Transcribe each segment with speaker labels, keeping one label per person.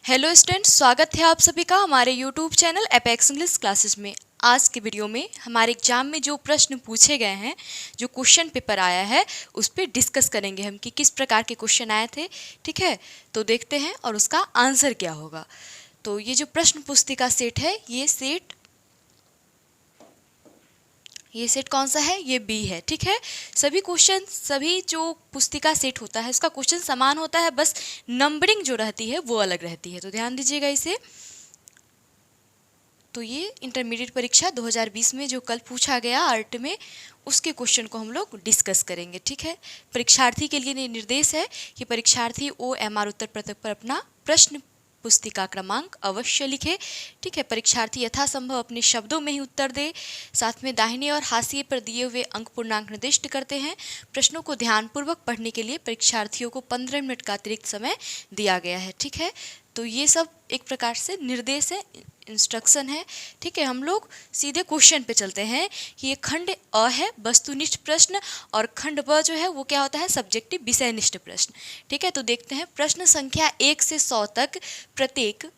Speaker 1: Hello students, स्वागत है आप सभी का हमारे YouTube channel apex English classes में। आज के वीडियो में हमारे एग्जाम में जो प्रश्न पूछे गए हैं, जो क्वेश्चन पेपर आया है, उस पर डिस्कस करेंगे हम कि किस प्रकार के क्वेश्चन आए थे। ठीक है, तो देखते हैं और उसका आंसर क्या होगा। तो ये जो प्रश्न पुस्तिका सेट है, ये सेट कौन सा है? ये बी है। ठीक है, सभी क्वेश्चन, सभी जो पुस्तिका सेट होता है उसका क्वेश्चन समान होता है, बस नंबरिंग जो रहती है वो अलग रहती है। तो ध्यान दीजिएगा इसे। तो ये इंटरमीडिएट परीक्षा 2020 में जो कल पूछा गया आर्ट में, उसके क्वेश्चन को हम लोग डिस्कस करेंगे। ठीक है, परीक्षार्थी के लिए निर्देश है कि परीक्षार्थी OMR उत्तर पत्रक पर अपना प्रश्न पुस्तिका क्रमांक अवश्य लिखे। ठीक है, परीक्षार्थी यथासंभव अपने शब्दों में ही उत्तर दे। साथ में दाहिने और हाशिए पर दिए हुए अंक पूर्णांक निर्दिष्ट करते हैं। प्रश्नों को ध्यानपूर्वक पढ़ने के लिए परीक्षार्थियों को 15 मिनट का अतिरिक्त समय दिया गया है। ठीक है, तो ये सब एक प्रकार से निर्देश है, इंस्ट्रक्शन है। ठीक है, हम लोग सीधे क्वेश्चन पे चलते हैं कि ये खंड अ है वस्तुनिष्ठ प्रश्न, और खंड ब जो है वो क्या होता है? सब्जेक्टिव विषयनिष्ठ प्रश्न। ठीक है, तो देखते हैं प्रश्न संख्या 1 से 100 तक प्रत्येक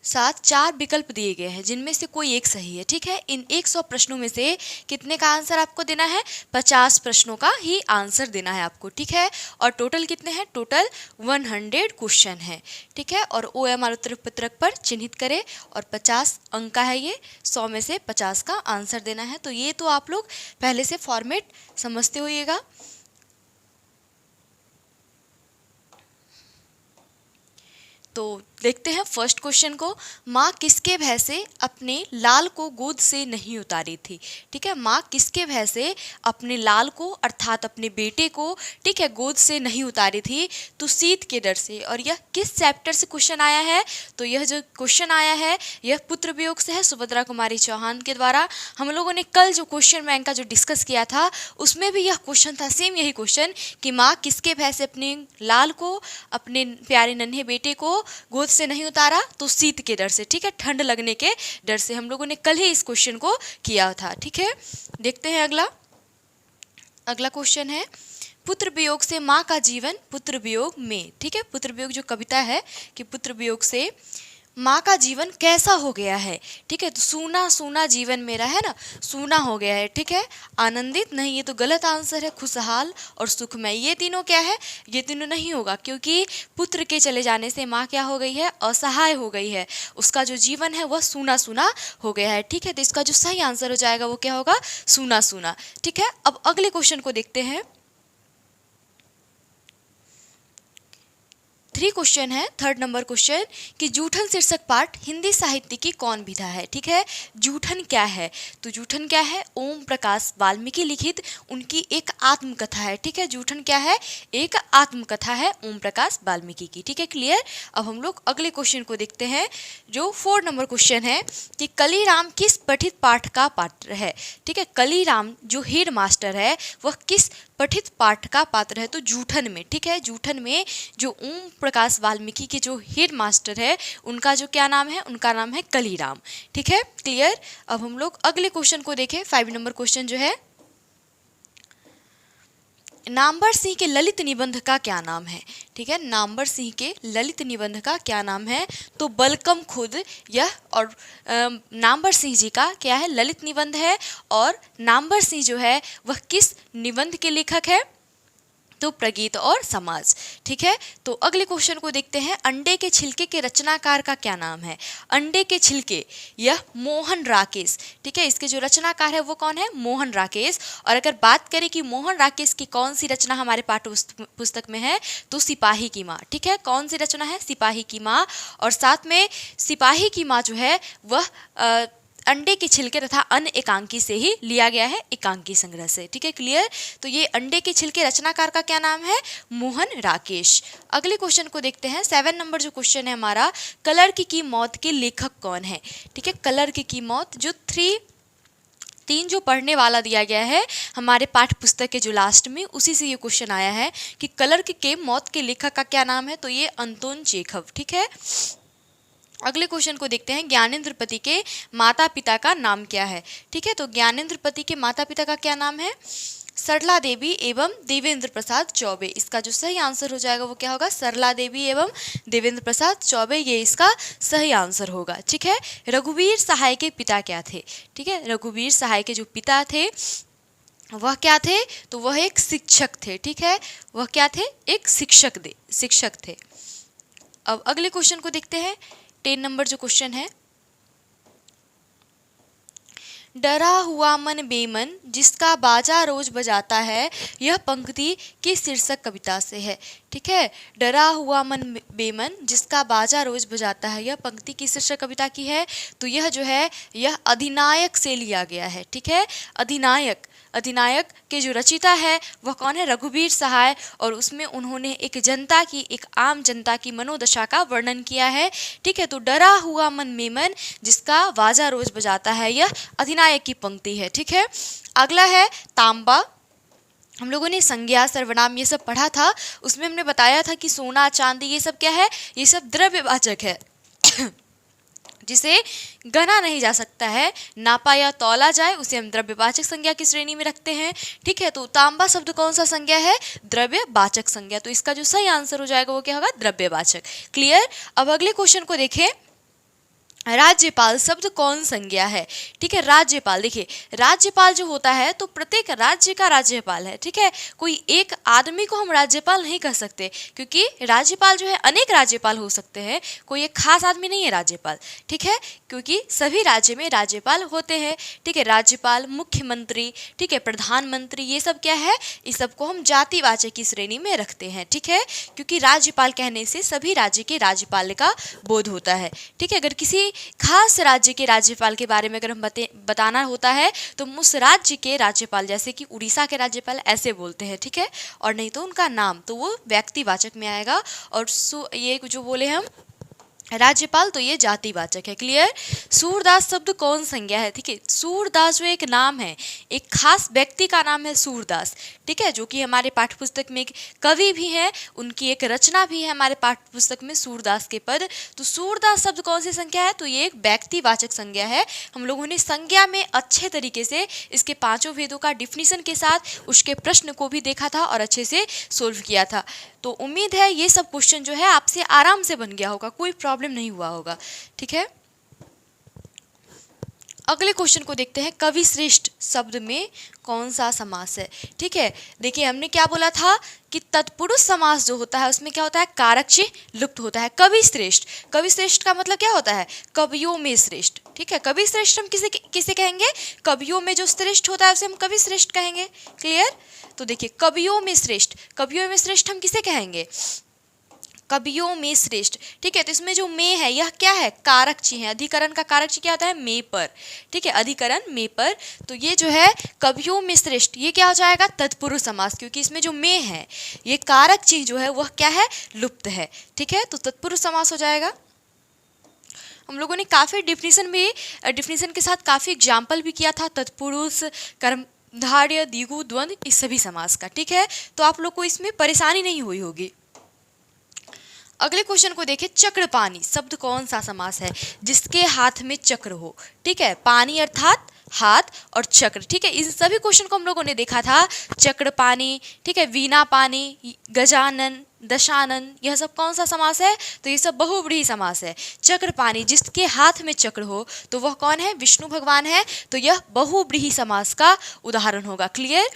Speaker 1: 4 विकल्प दिए गए हैं, जिनमें से कोई एक सही है। ठीक है, इन 100 प्रश्नों में से कितने का आंसर आपको देना है? 50 प्रश्नों का ही आंसर देना है आपको। ठीक है, और टोटल कितने हैं? टोटल 100 क्वेश्चन है। ठीक है, और OMR उत्तर पत्रक पर चिन्हित करें, और 50 अंक का है ये, 100 में से 50 का आंसर देना है। तो ये तो आप लोग पहले से फॉर्मेट समझते होइएगा। तो देखते हैं फर्स्ट क्वेश्चन को। माँ किसके भय से अपने लाल को गोद से नहीं उतारी थी? ठीक है, माँ किसके भय से अपने लाल को अर्थात अपने बेटे को, ठीक है, गोद से नहीं उतारी थी? तो शीत के डर से। और यह किस चैप्टर से क्वेश्चन आया है? तो यह जो क्वेश्चन आया है यह पुत्र वियोग से है, सुभद्रा कुमारी चौहान के द्वारा। हम लोगों ने कल जो क्वेश्चन बैंक का जो डिस्कस किया था उसमें भी यह क्वेश्चन था, सेम यही क्वेश्चन, कि माँ किसके भय से अपने लाल को, अपने प्यारे नन्हे बेटे को गोद से नहीं उतारा? तो शीत के डर से। ठीक है, ठंड लगने के डर से। हम लोगों ने कल ही इस क्वेश्चन को किया था। ठीक है, देखते हैं अगला क्वेश्चन है, पुत्र वियोग से माँ का जीवन पुत्र वियोग में। ठीक है, पुत्र वियोग जो कविता है कि पुत्र वियोग से माँ का जीवन कैसा हो गया है? ठीक है, तो सूना सूना जीवन मेरा है ना, सूना हो गया है। ठीक है, आनंदित नहीं, ये तो गलत आंसर है। खुशहाल और सुखमय, ये तीनों क्या है? ये तीनों नहीं होगा, क्योंकि पुत्र के चले जाने से माँ क्या हो गई है? असहाय हो गई है। उसका जो जीवन है वह सूना सूना हो गया है। ठीक है, तो इसका जो सही आंसर हो जाएगा वो क्या होगा? सूना सूना। ठीक है, अब अगले क्वेश्चन को देखते हैं। 3 क्वेश्चन है, 3rd नंबर क्वेश्चन, कि जूठन शीर्षक पाठ हिंदी साहित्य की कौन विधा है? ठीक है, जूठन क्या है? तो जूठन क्या है? ओम प्रकाश वाल्मीकि लिखित उनकी एक आत्मकथा है। ठीक है, जूठन क्या है? एक आत्मकथा है ओम प्रकाश वाल्मीकि की। ठीक है, क्लियर। अब हम लोग अगले क्वेश्चन को देखते हैं, जो 4 नंबर क्वेश्चन है, कि कलीराम किस पठित पाठ का पात्र है? ठीक है, कलीराम जो हेड मास्टर है वह किस पठित पाठ का पात्र है? तो जूठन में। ठीक है, जूठन में जो ओम प्रकाश वाल्मीकि के जो हेड मास्टर है उनका जो क्या नाम है? उनका नाम है कलीराम। ठीक है, क्लियर। अब हम लोग अगले क्वेश्चन को देखें। 5 नंबर क्वेश्चन जो है, नामवर सिंह के ललित निबंध का क्या नाम है? ठीक है, नामवर सिंह के ललित निबंध का क्या नाम है? तो बलकम खुद, यह, और नामवर सिंह जी का क्या है? ललित निबंध है। और नामवर सिंह जो है वह किस निबंध के लेखक है? तो प्रगीत और समाज। ठीक है, तो अगले क्वेश्चन को देखते हैं। अंडे के छिलके के रचनाकार का क्या नाम है? अंडे के छिलके, यह मोहन राकेश। ठीक है, इसके जो रचनाकार है वो कौन है? मोहन राकेश। और अगर बात करें कि मोहन राकेश की कौन सी रचना हमारे पाठ्य पुस्तक में है, तो सिपाही की माँ। ठीक है, कौन सी रचना है? सिपाही की माँ। और साथ में सिपाही की माँ जो है वह अंडे के छिलके तथा अन्य एकांकी से ही लिया गया है, एकांकी संग्रह से। ठीक है, क्लियर। तो ये अंडे के छिलके रचनाकार का क्या नाम है? मोहन राकेश। अगले क्वेश्चन को देखते हैं। 7 नंबर जो क्वेश्चन है हमारा, कलर्क की मौत के लेखक कौन है? ठीक है, कलर्क की मौत, जो 3 जो पढ़ने वाला दिया गया है हमारे पाठ्य पुस्तक के जो लास्ट में, उसी से ये क्वेश्चन आया है कि कलर्क के मौत के लेखक का क्या नाम है? तो ये अंतोन चेखव। ठीक है, अगले क्वेश्चन को देखते हैं। ज्ञानेंद्रपति के माता पिता का नाम क्या है? ठीक है, तो ज्ञानेंद्रपति के माता पिता का क्या नाम है? सरला देवी एवं देवेंद्र प्रसाद चौबे। इसका जो सही आंसर हो जाएगा वो क्या होगा, सरला देवी एवं देवेंद्र प्रसाद चौबे, ये इसका सही आंसर होगा। ठीक है, रघुवीर सहाय के पिता क्या थे? ठीक है, रघुवीर सहाय के जो पिता थे वह क्या थे, तो वह एक शिक्षक थे। ठीक है, वह क्या थे, एक शिक्षक थे। अब अगले क्वेश्चन को देखते हैं, 10 नंबर जो क्वेश्चन है, डरा हुआ मन बेमन जिसका बाजा रोज बजाता है, यह पंक्ति किस शीर्षक कविता से है? ठीक है, डरा हुआ मन बेमन जिसका बाजा रोज बजाता है, यह पंक्ति किस शीर्षक कविता की है? तो यह जो है यह अधिनायक से लिया गया है। ठीक है, अधिनायक के जो रचिता है वह कौन है, रघुवीर सहाय, और उसमें उन्होंने एक आम जनता की मनोदशा का वर्णन किया है। ठीक है, तो डरा हुआ मन बेमन जिसका बाजा रोज बजाता है, यह अधिनायक की पंक्ति है। ठीक है, अगला है तांबा। हम लोगों ने संज्ञा सर्वनाम ये सब पढ़ा था, उसमें हमने बताया था कि सोना चांदी ये सब क्या है, ये सब द्रव्यवाचक है जिसे गना नहीं जा सकता है, नापा या तौला जाए उसे हम द्रव्यवाचक संज्ञा की श्रेणी में रखते हैं। ठीक है, तो तांबा शब्द कौन सा संज्ञा है, द्रव्यवाचक संज्ञा, तो इसका जो सही आंसर हो जाएगा वो क्या होगा, द्रव्यवाचक। क्लियर। अब अगले क्वेश्चन को देखें, राज्यपाल शब्द कौन संज्ञा है? ठीक है, राज्यपाल, देखिए राज्यपाल जो होता है तो प्रत्येक राज्य का राज्यपाल है। ठीक है, कोई एक आदमी को हम राज्यपाल नहीं कह सकते, क्योंकि राज्यपाल जो है अनेक राज्यपाल हो सकते हैं, कोई एक खास आदमी नहीं है राज्यपाल। ठीक है, क्योंकि सभी राज्य में राज्यपाल होते हैं। ठीक है, राज्यपाल, मुख्यमंत्री, ठीक है, प्रधानमंत्री, ये सब क्या है, इस सबको हम जातिवाचक की श्रेणी में रखते हैं। ठीक है, क्योंकि राज्यपाल कहने से सभी राज्य के राज्यपाल का बोध होता है। ठीक है, अगर किसी खास राज्य के राज्यपाल के बारे में अगर हम बताना होता है तो उस राज्य के राज्यपाल, जैसे कि उड़ीसा के राज्यपाल ऐसे बोलते हैं। ठीक है, और नहीं तो उनका नाम, तो वो व्यक्तिवाचक में आएगा, और ये जो बोले हम राज्यपाल तो ये जातिवाचक है। क्लियर। सूरदास शब्द कौन संज्ञा है? ठीक है, सूरदास जो एक नाम है, एक खास व्यक्ति का नाम है सूरदास। ठीक है, जो कि हमारे पाठ्यपुस्तक में एक कवि भी है, उनकी एक रचना भी है हमारे पाठ्यपुस्तक में, सूरदास के पद। तो सूरदास शब्द कौन सी संज्ञा है? तो ये एक व्यक्तिवाचक संज्ञा है। हम लोगों ने संज्ञा में अच्छे तरीके से इसके 5 भेदों का डिफिनीशन के साथ उसके प्रश्न को भी देखा था और अच्छे से सोल्व किया था। तो उम्मीद है ये सब क्वेश्चन जो है आपसे आराम से बन गया होगा, कोई प्रॉब्लम नहीं हुआ होगा। ठीक है, अगले क्वेश्चन को देखते हैं, कवि श्रेष्ठ शब्द में कौन सा समास है? ठीक है, देखिए हमने क्या बोला था कि तत्पुरुष समास जो होता है उसमें क्या होता है, कारक चिन्ह लुप्त होता है। कवि श्रेष्ठ का मतलब क्या होता है, कवियों में श्रेष्ठ। ठीक है, कवि श्रेष्ठ हम किसे कहेंगे, कवियों में जो श्रेष्ठ होता है उसे हम कवि श्रेष्ठ कहेंगे। क्लियर। तो देखिए कवियों में श्रेष्ठ हम किसे कहेंगे, कवियों में श्रेष्ठ। ठीक है, तो इसमें जो में है यह क्या है, कारक चिन्ह है। अधिकरण का कारक चिन्ह क्या होता है, में पर। ठीक है, अधिकरण में पर, तो ये जो है कवियों में श्रेष्ठ, ये क्या हो जाएगा, तत्पुरुष समास, क्योंकि इसमें जो में है ये कारक चिन्ह जो है वह क्या है, लुप्त है। ठीक है, तो तत्पुरुष समास हो जाएगा। हम लोगों ने काफ़ी डिफिनीशन के साथ काफ़ी एग्जाम्पल भी किया था, तत्पुरुष, कर्मधारय, द्विगु, द्वंद्व, इस सभी समास का। ठीक है, तो आप लोग को इसमें परेशानी नहीं हुई होगी। अगले क्वेश्चन को देखें, चक्रपाणी शब्द कौन सा समास है, जिसके हाथ में चक्र हो? ठीक है, पानी अर्थात हाथ और चक्र। ठीक है, इन सभी क्वेश्चन को हम लोगों ने देखा था, चक्रपाणी, ठीक है, वीणा पानी, गजानन, दशानन, यह सब कौन सा समास है, तो ये सब बहुव्रीहि समास है। चक्रपाणी जिसके हाथ में चक्र हो तो वह कौन है, विष्णु भगवान है, तो यह बहुव्रीहि समास का उदाहरण होगा। क्लियर।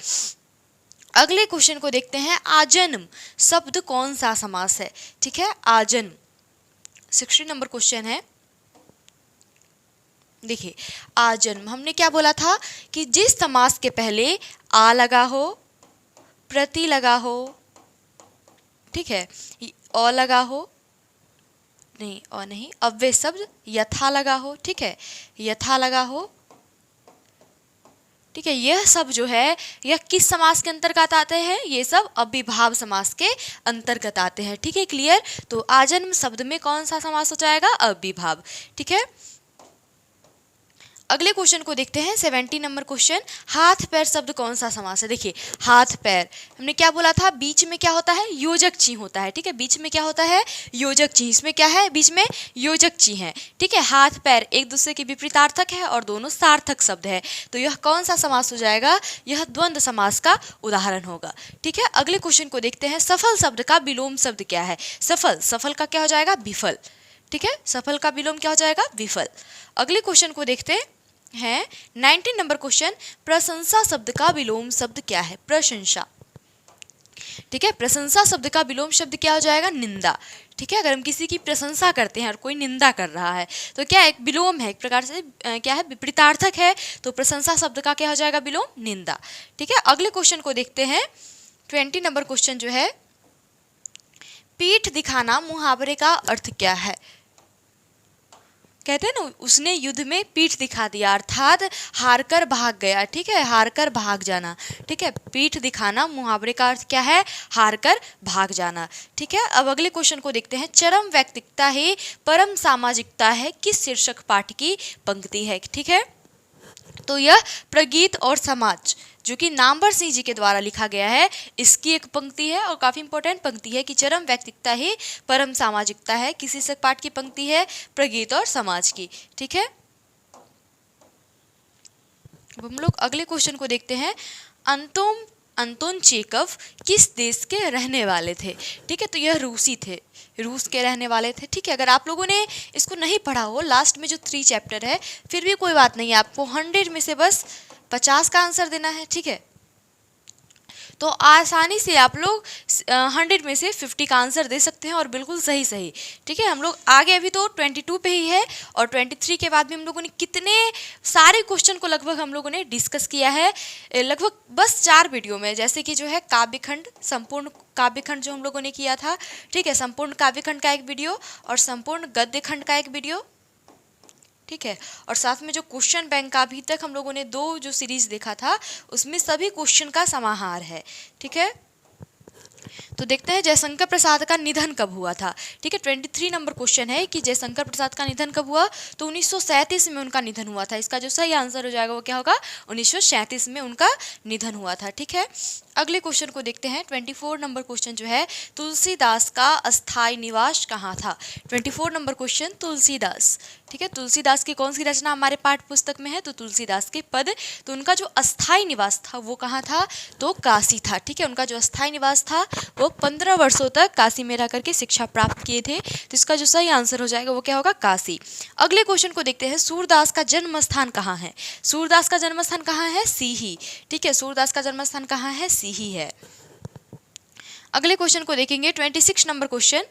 Speaker 1: अगले क्वेश्चन को देखते हैं, आजन्म शब्द कौन सा समास है? ठीक है, आजन्म 60 नंबर क्वेश्चन है। देखिए आजन्म हमने क्या बोला था कि जिस समास के पहले आ लगा हो, प्रति लगा हो, ठीक है, अ लगा हो, नहीं और नहीं, अव्यय शब्द यथा लगा हो, ठीक है, यथा लगा हो, ठीक है, यह सब जो है यह किस समास के अंतर्गत आते हैं, ये सब अव्ययभाव समास के अंतर्गत आते हैं। ठीक है, क्लियर। तो आजन्म शब्द में कौन सा समास हो जाएगा, अव्ययभाव। ठीक है, अगले क्वेश्चन को देखते हैं 70 नंबर क्वेश्चन। हाथ पैर शब्द कौन सा समास है? देखिए हाथ पैर, हमने क्या बोला था, बीच में क्या होता है, योजक चिन्ह होता है। ठीक है, बीच में क्या होता है, योजक चिन्ह। इसमें क्या है, बीच में योजक चिन्ह है। ठीक है, हाथ पैर एक दूसरे के विपरीतार्थक है और दोनों सार्थक शब्द है, तो यह कौन सा समास हो जाएगा, यह द्वंद्व समास का उदाहरण होगा। ठीक है, अगले क्वेश्चन को देखते हैं। सफल शब्द का विलोम शब्द क्या है? सफल, सफल का क्या हो जाएगा, विफल। ठीक है, सफल का विलोम क्या हो जाएगा, विफल। अगले क्वेश्चन को देखते हैं 19 नंबर क्वेश्चन। प्रशंसा शब्द का विलोम शब्द क्या है? प्रशंसा। ठीक है, प्रशंसा शब्द का विलोम शब्द क्या हो जाएगा, निंदा। ठीक है, अगर हम किसी की प्रशंसा करते हैं और कोई निंदा कर रहा है तो क्या एक विलोम है, एक प्रकार से क्या है, विपरीतार्थक है, तो प्रशंसा शब्द का क्या हो जाएगा, विलोम, निंदा। ठीक है, अगले क्वेश्चन को देखते हैं 20 नंबर क्वेश्चन जो है, पीठ दिखाना मुहावरे का अर्थ क्या है? कहते हैं ना, उसने युद्ध में पीठ दिखा दिया, अर्थात हारकर भाग गया। ठीक है, हारकर भाग जाना। ठीक है, पीठ दिखाना मुहावरे का अर्थ क्या है, हारकर भाग जाना। ठीक है, अब अगले क्वेश्चन को देखते हैं। चरम व्यक्तिकता है, परम सामाजिकता है, किस शीर्षक पाठ की पंक्ति है? ठीक है, तो यह प्रगीत और समाज, जो कि नामवर सिंह जी के द्वारा लिखा गया है, इसकी एक पंक्ति है और काफ़ी इंपॉर्टेंट पंक्ति है कि चरम व्यक्तिकता है, परम सामाजिकता है, किसी शीर्षक पाठ की पंक्ति है, प्रगीत और समाज की। ठीक है, अब हम लोग अगले क्वेश्चन को देखते हैं। अंतोन चेकव किस देश के रहने वाले थे? ठीक है, तो यह रूसी थे, रूस के रहने वाले थे। ठीक है, अगर आप लोगों ने इसको नहीं पढ़ा हो, लास्ट में जो 3 चैप्टर है, फिर भी कोई बात नहीं है, आपको 100 में से बस 50 का आंसर देना है। ठीक है, तो आसानी से आप लोग 100 में से 50 का आंसर दे सकते हैं और बिल्कुल सही सही। ठीक है, हम लोग आगे अभी तो 22 पे ही है और 23 के बाद भी हम लोगों ने कितने सारे क्वेश्चन को लगभग हम लोगों ने डिस्कस किया है, लगभग बस 4 वीडियो में, जैसे कि जो है काव्यखंड, संपूर्ण काव्यखंड जो हम लोगों ने किया था। ठीक है, संपूर्ण काव्यखंड का एक वीडियो और संपूर्ण गद्यखंड का एक वीडियो। ठीक है, और साथ में जो क्वेश्चन बैंक का अभी तक हम लोगों ने 2 जो सीरीज देखा था, उसमें सभी क्वेश्चन का समाहार है। ठीक है, तो देखते हैं जयशंकर प्रसाद का निधन कब हुआ था। ठीक है, 23 नंबर क्वेश्चन है कि जयशंकर प्रसाद का निधन कब हुआ, तो 1937 में उनका निधन हुआ था। इसका जो सही आंसर हो जाएगा वो क्या होगा, 1937 में उनका निधन हुआ था। ठीक है, अगले क्वेश्चन को देखते हैं 24 नंबर क्वेश्चन जो है, तुलसीदास का अस्थायी निवास कहाँ था? 24 नंबर क्वेश्चन, तुलसीदास। ठीक है, तुलसीदास की कौन सी रचना हमारे पाठ्य पुस्तक में है, तो तुलसीदास के पद। तो उनका जो अस्थायी निवास था वो कहाँ था, तो काशी था। ठीक है, उनका जो अस्थायी निवास था वो 15 वर्षों तक काशी में रह करके शिक्षा प्राप्त किए थे, तो इसका जो सही आंसर हो जाएगा वो क्या होगा, काशी। अगले क्वेश्चन को देखते हैं। सूरदास का जन्म स्थान कहाँ है? सूरदास का जन्म स्थान कहाँ है, सीही। ठीक है, सूरदास का जन्म स्थान कहाँ है, सीही है। अगले क्वेश्चन को देखेंगे 26 नंबर क्वेश्चन।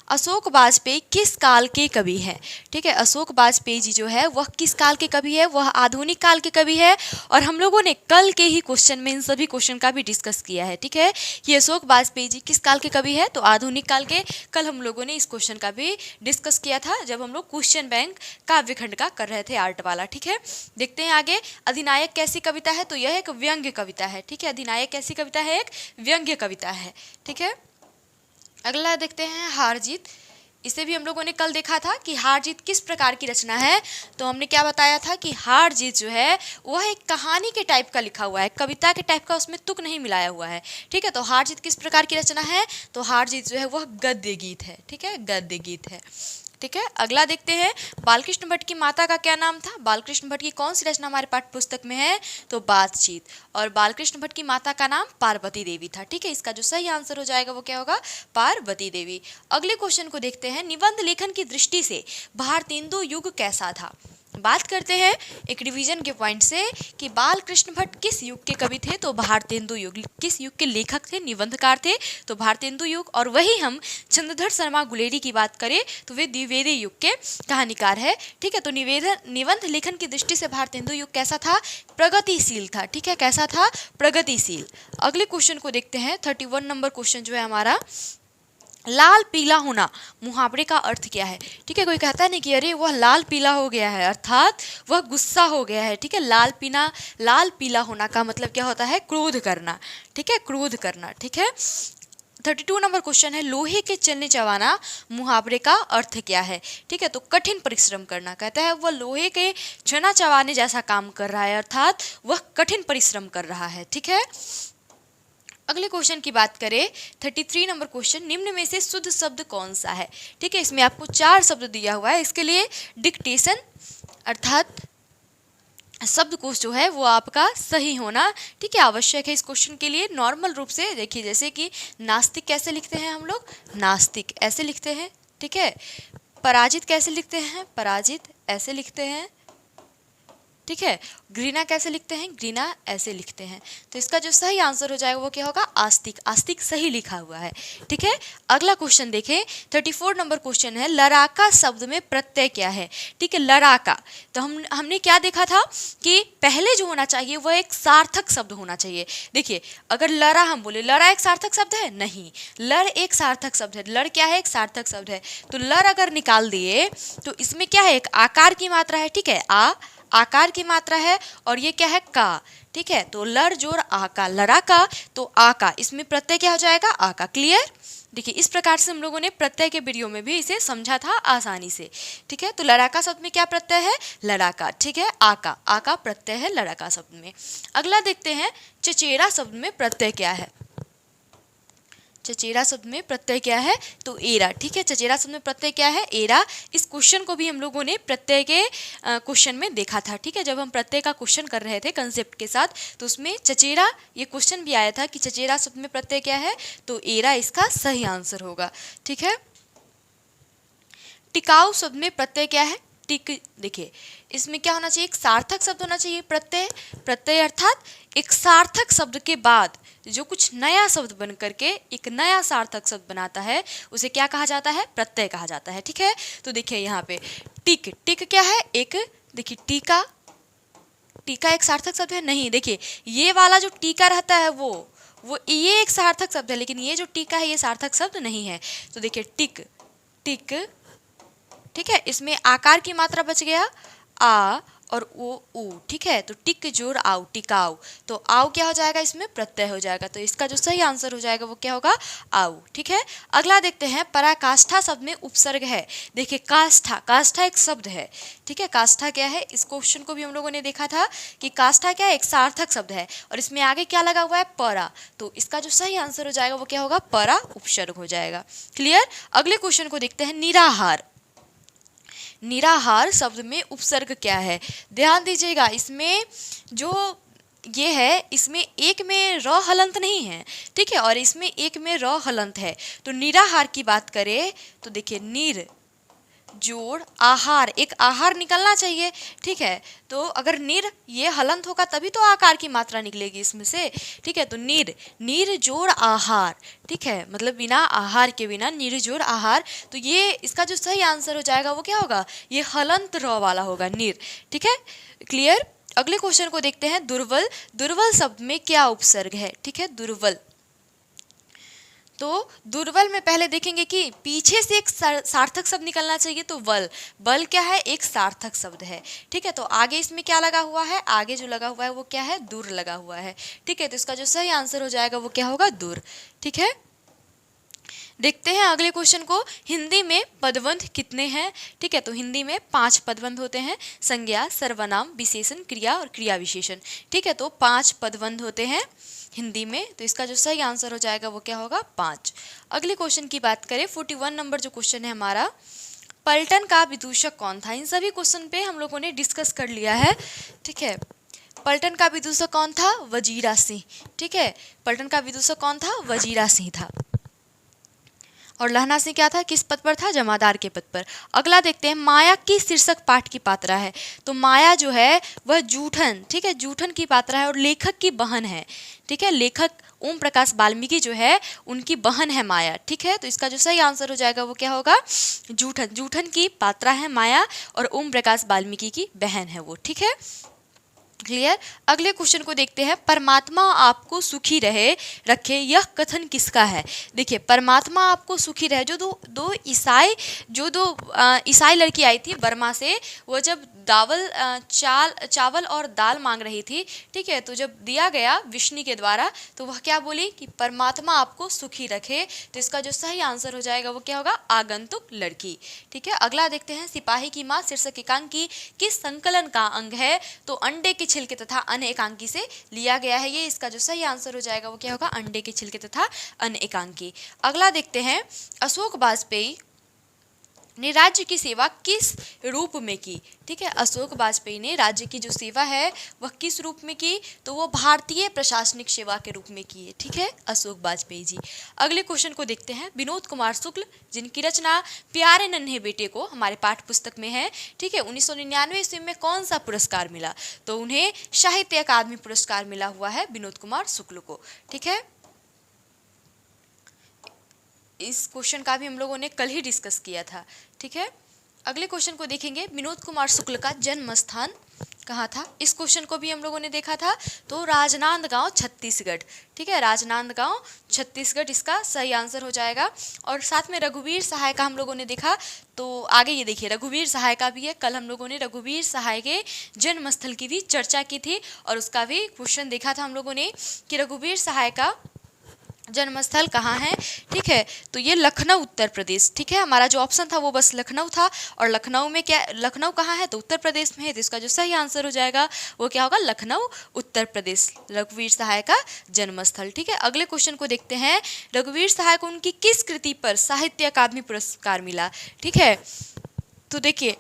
Speaker 1: अशोक वाजपेयी किस काल के कवि हैं? ठीक है, अशोक वाजपेयी जी जो है वह किस काल के कवि है, वह आधुनिक काल के कवि है। और हम लोगों ने कल के ही क्वेश्चन में इन सभी क्वेश्चन का भी डिस्कस किया है। ठीक है, कि अशोक वाजपेयी जी किस काल के कवि है, तो आधुनिक काल के। कल हम लोगों ने इस क्वेश्चन का भी डिस्कस किया था जब हम लोग क्वेश्चन बैंक काव्यखंड का कर रहे थे, आर्ट वाला। ठीक है, देखते हैं आगे। अधिनायक कैसी कविता है, तो यह एक व्यंग्य कविता है। ठीक है, अधिनायक कैसी कविता है, एक व्यंग्य कविता है। ठीक है, अगला देखते हैं हार जीत। इसे भी हम लोगों ने कल देखा था कि हार जीत किस प्रकार की रचना है, तो हमने क्या बताया था कि हार जीत जो है वह एक कहानी के टाइप का लिखा हुआ है, कविता के टाइप का, उसमें तुक नहीं मिलाया हुआ है। ठीक है, तो हार जीत किस प्रकार की रचना है, तो हार जीत जो है वह गद्य गीत है। ठीक है, गद्य गीत है। ठीक है, अगला देखते हैं। बालकृष्ण भट्ट की माता का क्या नाम था? बालकृष्ण भट्ट की कौन सी रचना हमारे पाठ्य पुस्तक में है, तो बातचीत। और बालकृष्ण भट्ट की माता का नाम पार्वती देवी था। ठीक है, इसका जो सही आंसर हो जाएगा वो क्या होगा, पार्वती देवी। अगले क्वेश्चन को देखते हैं। निबंध लेखन की दृष्टि से भारतेंदु युग कैसा था? बात करते हैं एक रिवीजन के पॉइंट से कि बालकृष्ण भट्ट किस युग के कवि थे, तो भारतेंदु युग। किस युग के लेखक थे, निबंधकार थे, तो भारतेंदु युग। और वही हम चंद्रधर शर्मा गुलेरी की बात करें तो वे द्विवेदी युग के कहानीकार है। ठीक है, तो निबंध लेखन की दृष्टि से भारतेंदु युग कैसा था, प्रगतिशील था। ठीक है, कैसा था, प्रगतिशील। अगले क्वेश्चन को देखते हैं। 31 नंबर क्वेश्चन जो है हमारा, लाल पीला होना मुहावरे का अर्थ क्या है? ठीक है, कोई कहता है नहीं कि अरे वह लाल पीला हो गया है, अर्थात वह गुस्सा हो गया है। ठीक है, लाल पीला होना का मतलब क्या होता है, क्रोध करना। ठीक है, क्रोध करना। ठीक है, 32 नंबर क्वेश्चन है, लोहे के चलने चबाना मुहावरे का अर्थ क्या है? ठीक है, तो कठिन परिश्रम करना, कहता है वह लोहे के चना चबाने जैसा काम कर रहा है, अर्थात वह कठिन परिश्रम कर रहा है। ठीक है, अगले क्वेश्चन की बात करें, 33 नंबर क्वेश्चन, निम्न में से शुद्ध शब्द कौन सा है? ठीक है, इसमें आपको 4 शब्द दिया हुआ है, इसके लिए डिक्टेशन अर्थात शब्दकोश जो है वो आपका सही होना, ठीक है, आवश्यक है इस क्वेश्चन के लिए। नॉर्मल रूप से देखिए, जैसे कि नास्तिक कैसे लिखते हैं हम लोग, नास्तिक ऐसे लिखते हैं। ठीक है, पराजित कैसे लिखते हैं, पराजित ऐसे लिखते हैं। ठीक है, घृणा कैसे लिखते हैं, घृणा ऐसे लिखते हैं। तो इसका जो सही आंसर हो जाएगा वो क्या होगा, आस्तिक। आस्तिक सही लिखा हुआ है। ठीक है, अगला क्वेश्चन देखें, 34 नंबर क्वेश्चन है, लड़ाका शब्द में प्रत्यय क्या है? ठीक है, लड़ाका, तो हमने क्या देखा था कि पहले जो होना चाहिए वह एक सार्थक शब्द होना चाहिए। देखिए, अगर लड़ा हम बोले, लड़ा एक सार्थक शब्द है? नहीं, लड़ एक सार्थक शब्द है। लड़ क्या है, एक सार्थक शब्द है। तो लड़ अगर निकाल दिए तो इसमें क्या है, एक आकार की मात्रा है। ठीक है, आकार की मात्रा है, और ये क्या है, का। ठीक है, तो लड़ जोड़ आका, लड़ा का, तो आका, इसमें प्रत्यय क्या हो जाएगा, आका। क्लियर? देखिए, इस प्रकार से हम लोगों ने प्रत्यय के वीडियो में भी इसे समझा था आसानी से। ठीक है, तो लड़ाका शब्द में क्या प्रत्यय है, लड़ाका। ठीक है, आका, आका प्रत्यय है लड़ाका शब्द में। अगला देखते हैं, चचेरा शब्द में प्रत्यय क्या है? चचेरा शब्द में प्रत्यय क्या है, तो एरा। ठीक है, चचेरा शब्द में प्रत्यय क्या है, एरा। इस क्वेश्चन को भी हम लोगों ने प्रत्यय के क्वेश्चन में देखा था। ठीक है, जब हम प्रत्यय का क्वेश्चन कर रहे थे कंसेप्ट के साथ, तो उसमें चचेरा ये क्वेश्चन भी आया था कि चचेरा शब्द में प्रत्यय क्या है, तो एरा इसका सही आंसर होगा। ठीक है, टिकाऊ शब्द में प्रत्यय क्या है, टिक। देखिए, इसमें क्या होना चाहिए, एक सार्थक शब्द होना चाहिए। प्रत्यय, प्रत्यय अर्थात एक सार्थक शब्द के बाद जो कुछ नया शब्द बन करके एक नया सार्थक शब्द बनाता है, उसे क्या कहा जाता है, प्रत्यय कहा जाता है। ठीक है, तो देखिए यहाँ पे टिक, टिक क्या है, एक, देखिए टीका, टीका एक सार्थक शब्द है? नहीं। देखिए, ये वाला जो टीका रहता है वो ये एक सार्थक शब्द है, लेकिन ये जो टीका है ये सार्थक शब्द नहीं है। तो देखिए, टिक, टिक। ठीक है, इसमें आकार की मात्रा बच गया, आ और ओ, ऊ। ठीक है, तो टिक जोड़ आउ, टिकाऊ, तो आउ क्या हो जाएगा, इसमें प्रत्यय हो जाएगा। तो इसका जो सही आंसर हो जाएगा वो क्या होगा, आउ। ठीक है, अगला देखते हैं, पराकाष्ठा शब्द में उपसर्ग है। देखिए, काष्ठा, काष्ठा एक शब्द है। ठीक है, काष्ठा क्या है, इस क्वेश्चन को भी हम लोगों ने देखा था कि काष्ठा क्या है, एक सार्थक शब्द है, और इसमें आगे क्या लगा हुआ है, परा। तो इसका जो सही आंसर हो जाएगा वो क्या होगा, परा उपसर्ग हो जाएगा। क्लियर? अगले क्वेश्चन को देखते हैं, निराहार। निराहार शब्द में उपसर्ग क्या है? ध्यान दीजिएगा, इसमें जो ये है, इसमें एक में र हलंत नहीं है। ठीक है, और इसमें एक में र हलंत है। तो निराहार की बात करें तो देखिए, निर जोड़ आहार, एक आहार निकलना चाहिए। ठीक है, तो अगर निर ये हलंत होगा तभी तो आकार की मात्रा निकलेगी इसमें से। ठीक है, तो निर, निर जोड़ आहार। ठीक है, मतलब बिना आहार के, बिना निर जोड़ आहार, तो ये इसका जो सही आंसर हो जाएगा वो क्या होगा, ये हलंत र वाला होगा, निर। ठीक है, क्लियर? अगले क्वेश्चन को देखते हैं, दुर्बल। दुर्बल शब्द में क्या उपसर्ग है? ठीक है, दुर्बल, तो दुर्बल में पहले देखेंगे कि पीछे से एक सार्थक शब्द निकलना चाहिए, तो बल, बल क्या है, एक सार्थक शब्द है। ठीक है, तो आगे इसमें क्या लगा हुआ है, आगे जो लगा हुआ है वो क्या है, दूर लगा हुआ है। ठीक है, तो इसका जो सही आंसर हो जाएगा वो क्या होगा, दूर। ठीक है, देखते हैं अगले क्वेश्चन को, हिंदी में पदबंध कितने हैं? ठीक है, तो हिंदी में 5 पदबंध होते हैं, संज्ञा, सर्वनाम, विशेषण, क्रिया और क्रिया विशेषण। ठीक है, तो 5 पदबंध होते हैं हिंदी में, तो इसका जो सही आंसर हो जाएगा वो क्या होगा, 5। अगले क्वेश्चन की बात करें, 41 नंबर जो क्वेश्चन है हमारा, पलटन का विदूषक कौन था? इन सभी क्वेश्चन पे हम लोगों ने डिस्कस कर लिया है। ठीक है, पलटन का विदूषक कौन था, वजीरा सिंह। ठीक है, पलटन का विदूषक कौन था, वजीरा सिंह था। और लहना सिंह क्या था, किस पद पर था, जमादार के पद पर। अगला देखते हैं, माया की शीर्षक पाठ की पात्रा है। तो माया जो है वह जूठन, ठीक है, जूठन की पात्रा है और लेखक की बहन है। ठीक है, लेखक ओम प्रकाश वाल्मीकि जो है उनकी बहन है माया। ठीक है, तो इसका जो सही आंसर हो जाएगा वो क्या होगा, जूठन। जूठन की पात्रा है माया और ओम प्रकाश वाल्मीकि की बहन है वो। ठीक है, क्लियर? अगले क्वेश्चन को देखते हैं, परमात्मा आपको सुखी रहे रखे, यह कथन किसका है? देखिए, परमात्मा आपको सुखी रहे, जो दो ईसाई लड़की आई थी बर्मा से, वो जब चावल और दाल मांग रही थी, ठीक है। तो जब दिया गया विष्णु के द्वारा तो वह क्या बोली कि परमात्मा आपको सुखी रखे। तो इसका जो सही आंसर हो जाएगा वो क्या होगा, आगंतुक लड़की, ठीक है। अगला देखते हैं, सिपाही की माँ शीर्षक एकांकी किस संकलन का अंग है। तो अंडे के छिलके तथा अन्य एकांकी से लिया गया है ये। इसका जो सही आंसर हो जाएगा वो क्या होगा, अंडे के छिलके तथा अन्य एकांकी। अगला देखते हैं, अशोक वाजपेयी ने राज्य की सेवा किस रूप में की, ठीक है। अशोक वाजपेयी ने राज्य की जो सेवा है वह किस रूप में की, तो वो भारतीय प्रशासनिक सेवा के रूप में की है, ठीक है, अशोक वाजपेयी जी। अगले क्वेश्चन को देखते हैं, विनोद कुमार शुक्ल जिनकी रचना प्यारे नन्हे बेटे को हमारे पाठ्य पुस्तक में है, ठीक है, 1999 ईस्वी में कौन सा पुरस्कार मिला। तो उन्हें साहित्य अकादमी पुरस्कार मिला हुआ है विनोद कुमार शुक्ल को, ठीक है। इस क्वेश्चन का भी हम लोगों ने कल ही डिस्कस किया था, ठीक है। अगले क्वेश्चन को देखेंगे, विनोद कुमार शुक्ल का जन्म स्थान कहाँ था। इस क्वेश्चन को भी हम लोगों ने देखा था, तो राजनांदगांव छत्तीसगढ़, ठीक है, राजनांदगांव छत्तीसगढ़ इसका सही आंसर हो जाएगा। और साथ में रघुवीर सहाय का हम लोगों ने देखा, तो आगे ये देखिए रघुवीर सहाय का भी है। कल हम लोगों ने रघुवीर सहाय के जन्मस्थल की भी चर्चा की थी और उसका भी क्वेश्चन देखा था हम लोगों ने कि रघुवीर सहाय का जन्मस्थल कहाँ है, ठीक है। तो ये लखनऊ उत्तर प्रदेश, ठीक है। हमारा जो ऑप्शन था वो बस लखनऊ था, और लखनऊ में क्या, लखनऊ कहाँ है, तो उत्तर प्रदेश में है। तो इसका जो सही आंसर हो जाएगा वो क्या होगा, लखनऊ उत्तर प्रदेश, रघुवीर सहाय का जन्मस्थल, ठीक है। अगले क्वेश्चन को देखते हैं, रघुवीर सहाय को उनकी किस कृति पर साहित्य अकादमी पुरस्कार मिला, ठीक है। तो देखिए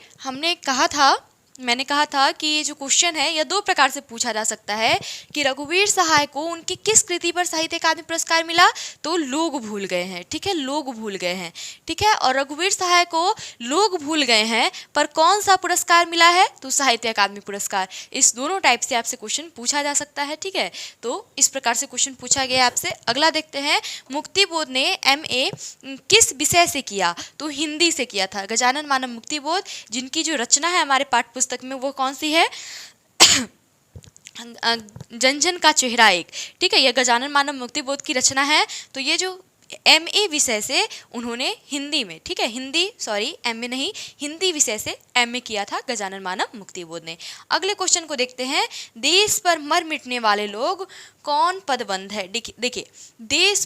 Speaker 1: मैंने कहा था कि ये जो क्वेश्चन है यह दो प्रकार से पूछा जा सकता है कि रघुवीर सहाय को उनकी किस कृति पर साहित्य अकादमी पुरस्कार मिला। तो लोग भूल गए हैं, ठीक है, लोग भूल गए हैं, ठीक है। और रघुवीर सहाय को लोग भूल गए हैं पर कौन सा पुरस्कार मिला है, तो साहित्य अकादमी पुरस्कार। इस दोनों टाइप से आपसे क्वेश्चन पूछा जा सकता है, ठीक है। तो इस प्रकार से क्वेश्चन पूछा गया आपसे। अगला देखते हैं, मुक्तिबोध ने MA किस विषय से किया, तो हिंदी से किया था। गजानन मानव मुक्तिबोध जिनकी जो रचना है हमारे पाठ्य पुस्तक में वो कौन सी है, जन जन का चेहरा एक, ठीक है, यह गजानन मानव मुक्तिबोध की रचना है। तो ये जो MA विषय से उन्होंने हिंदी में, ठीक है, MA नहीं, हिंदी विषय से MA किया था गजानन मानव मुक्तिबोध ने। अगले क्वेश्चन को देखते हैं, देश पर मर मिटने वाले लोग कौन पदबंध है। देखिए देश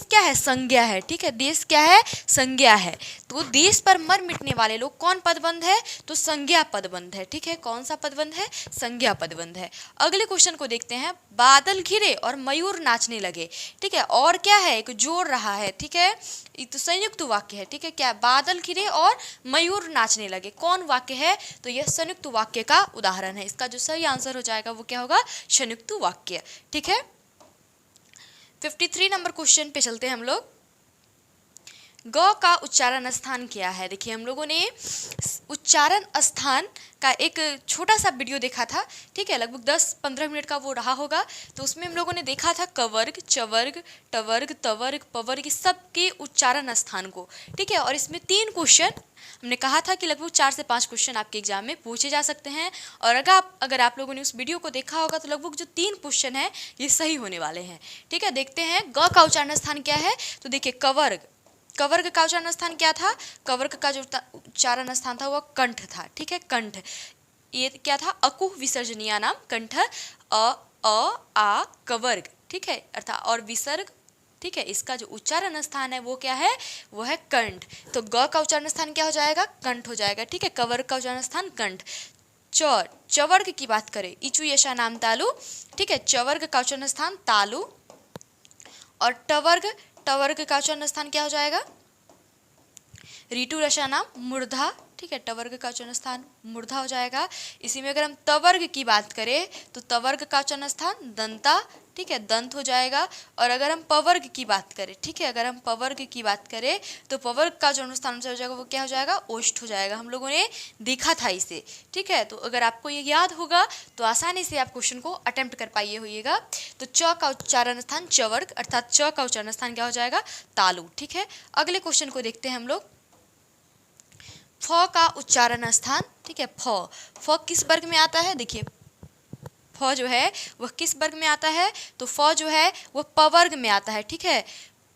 Speaker 1: क्या है, संज्ञा है, ठीक है, देश क्या है, संज्ञा है। तो देश पर मर मिटने वाले लोग कौन पदबंध है, तो संज्ञा पदबंध है, ठीक है। कौन सा पदबंध है, संज्ञा पदबंध है। अगले क्वेश्चन को देखते हैं, बादल घिरे और मयूर नाचने लगे, ठीक है, और क्या है, एक जोड़ रहा है, ठीक है, ये तो संयुक्त वाक्य है, ठीक है। क्या, बादल घिरे और मयूर नाचने लगे, कौन वाक्य है, तो यह संयुक्त वाक्य का उदाहरण है। इसका जो सही आंसर हो जाएगा वो क्या होगा, संयुक्त वाक्य, ठीक है। 53 नंबर क्वेश्चन पे चलते हैं हम लोग। ग का उच्चारण स्थान क्या है। देखिए हम लोगों ने उच्चारण स्थान का एक छोटा सा वीडियो देखा था, ठीक है, लगभग 10-15 मिनट का वो रहा होगा। तो उसमें हम लोगों ने देखा था कवर्ग, चवर्ग, टवर्ग, तवर्ग, पवर्ग, सबके उच्चारण स्थान को, ठीक है। और इसमें 3 क्वेश्चन हमने कहा था कि लगभग 4 से 5 क्वेश्चन आपके एग्जाम में पूछे जा सकते हैं। और अगर आप लोगों ने उस वीडियो को देखा होगा तो लगभग जो 3 क्वेश्चन है ये सही होने वाले हैं, ठीक है। देखते हैं ग का उच्चारण स्थान क्या है। तो देखिए कवर्ग का उच्चारण स्थान क्या था, कवर्ग का जो उच्चारण स्थान था वह कंठ था, ठीक है, कंठ। ये क्या था, अकुह विसर्जनीय नाम कंठ, आ कवर्ग, ठीक है, अर्थात और विसर्ग, ठीक है। इसका जो उच्चारण स्थान है वो क्या है, वो है कंठ। तो ग का उच्चारण स्थान क्या हो जाएगा, कंठ हो जाएगा, ठीक है। कवर्ग का उच्चारण स्थान कंठ। चवर्ग की बात करें, इचु यशा नाम तालु, ठीक है, चवर्ग का उच्चारण स्थान तालु। और टवर्ग का उच्चारण स्थान क्या हो जाएगा, ऋतु रसा नाम मूर्धा, ठीक है, टवर्ग का उच्चारण स्थान मूर्धा हो जाएगा। इसी में अगर हम तवर्ग की बात करें तो तवर्ग का उच्चारण स्थान दंता, ठीक है, दंत हो जाएगा। और अगर हम पवर्ग की बात करें, ठीक है, अगर हम पवर्ग की बात करें तो पवर्ग का जो स्थान हो जाएगा वो क्या हो जाएगा, ओष्ठ हो जाएगा। हम लोगों ने देखा था इसे, ठीक है। तो अगर आपको ये याद होगा तो आसानी से आप क्वेश्चन को अटेम्प्ट कर पाइए होइएगा। तो च का उच्चारण स्थान चवर्ग, अर्थात च का उच्चारण स्थान क्या हो जाएगा, तालु, ठीक है। अगले क्वेश्चन को देखते हैं हम लोग, फ का उच्चारण स्थान, ठीक है, फ किस वर्ग में आता है। देखिए फ जो है वह किस वर्ग में आता है, तो फ जो है वह पवर्ग में आता है, ठीक है।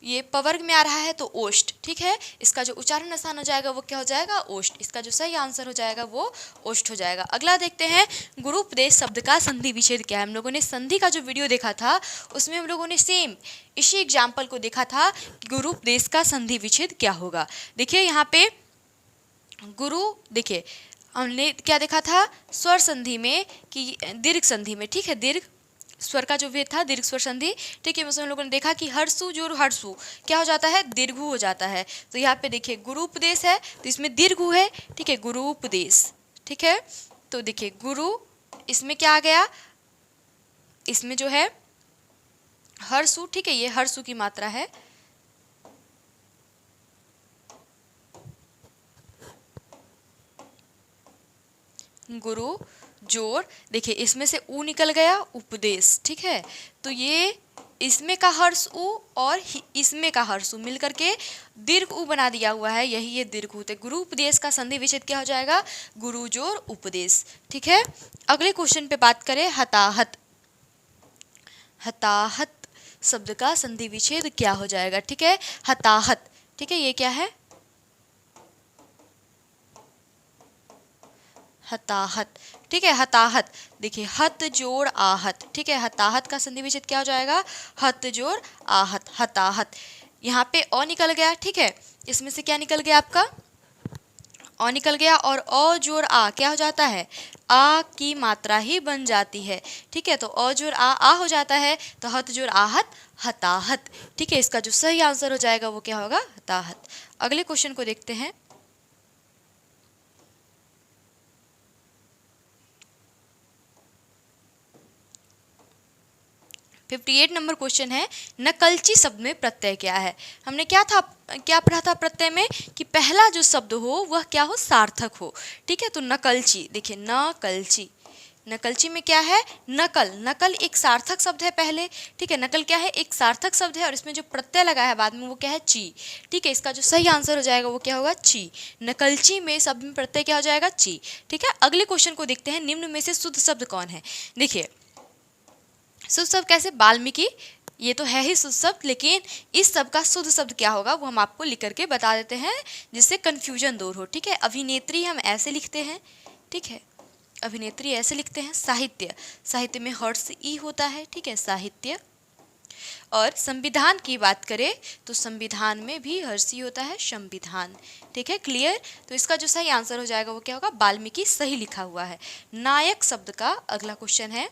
Speaker 1: ये पवर्ग में आ रहा है तो ओष्ठ, ठीक है। इसका जो उच्चारण आसान हो जाएगा वो क्या हो जाएगा, ओष्ठ। इसका जो सही आंसर हो जाएगा वो ओष्ठ हो जाएगा। अगला देखते हैं गुरुपदेश शब्द का संधि विच्छेद क्या है। हम लोगों ने संधि का जो वीडियो देखा था उसमें हम लोगों ने सेम इसी एग्जाम्पल को देखा था कि गुरुपदेश का संधि विच्छेद क्या होगा। देखिए यहाँ पे गुरु, देखिए हमने क्या देखा था स्वर संधि में कि दीर्घ संधि में, ठीक है, दीर्घ स्वर का जो भेद था दीर्घ स्वर संधि, ठीक है। उसमें हम लोगों ने देखा कि हर्षु जो हर्षु क्या हो जाता है, दीर्घु हो जाता है। तो यहाँ पे देखिए गुरु उपदेश है तो इसमें दीर्घु है, ठीक है, गुरु उपदेश, ठीक है। तो देखिए गुरु, इसमें क्या आ गया, इसमें जो है हर्षु, ठीक है, ये हर्षु की मात्रा है। गुरु जोड़, देखिए इसमें से ऊ निकल गया उपदेश, ठीक है। तो ये इसमें का हर्ष ऊ और इसमें का हर्ष ऊ मिलकर के दीर्घ ऊ बना दिया हुआ है, यही ये दीर्घ ऊ। गुरु उपदेश का संधि विच्छेद क्या हो जाएगा, गुरु जोड़ उपदेश, ठीक है। अगले क्वेश्चन पे बात करें हताहत। हताहत शब्द का संधि विच्छेद क्या हो जाएगा, ठीक है। हताहत, ठीक है, ये क्या है, हताहत, ठीक है। हताहत, देखिए हत जोड़ आहत, ठीक है। हताहत का संधि विच्छेद क्या हो जाएगा, हत जोड़ आहत, हताहत। यहाँ पे अ निकल गया, ठीक है, इसमें से क्या निकल गया आपका, अ निकल गया और अ जोड़ आ क्या हो जाता है, आ की मात्रा ही बन जाती है, ठीक है। तो अ जोड़ आ हो जाता है, तो हत जोड़ आहत हताहत, ठीक है। इसका जो सही आंसर हो जाएगा वो क्या होगा, हताहत। अगले क्वेश्चन को देखते हैं। 58 नंबर क्वेश्चन है, नकलची शब्द में प्रत्यय क्या है। हमने क्या पढ़ा था प्रत्यय में कि पहला जो शब्द हो वह क्या हो, सार्थक हो, ठीक है। तो नकलची, देखिए नकलची, नकलची में क्या है, नकल, नकल एक सार्थक शब्द है पहले, ठीक है। नकल क्या है, एक सार्थक शब्द है और इसमें जो प्रत्यय लगा है बाद में वो क्या है, ची, ठीक है। इसका जो सही आंसर हो जाएगा वो क्या होगा, ची। नकलची में शब्द में प्रत्यय क्या हो जाएगा, ची, ठीक है। अगले क्वेश्चन को देखते हैं, निम्न में से शुद्ध शब्द कौन है। देखिए शुद्ध शब्द कैसे, वाल्मीकि, ये तो है ही शुद्ध शब्द, लेकिन इस शब्द का शुद्ध शब्द क्या होगा वो हम आपको लिख करके बता देते हैं जिससे कन्फ्यूजन दूर हो, ठीक है। अभिनेत्री हम ऐसे लिखते हैं, ठीक है, अभिनेत्री ऐसे लिखते हैं। साहित्य, साहित्य में हर्ष ई होता है, ठीक है, साहित्य। और संविधान की बात करें तो संविधान में भी हर्षी होता है, संविधान, ठीक है, क्लियर। तो इसका जो सही आंसर हो जाएगा वो क्या होगा, वाल्मीकि, सही लिखा हुआ है। नायक शब्द का अगला क्वेश्चन है,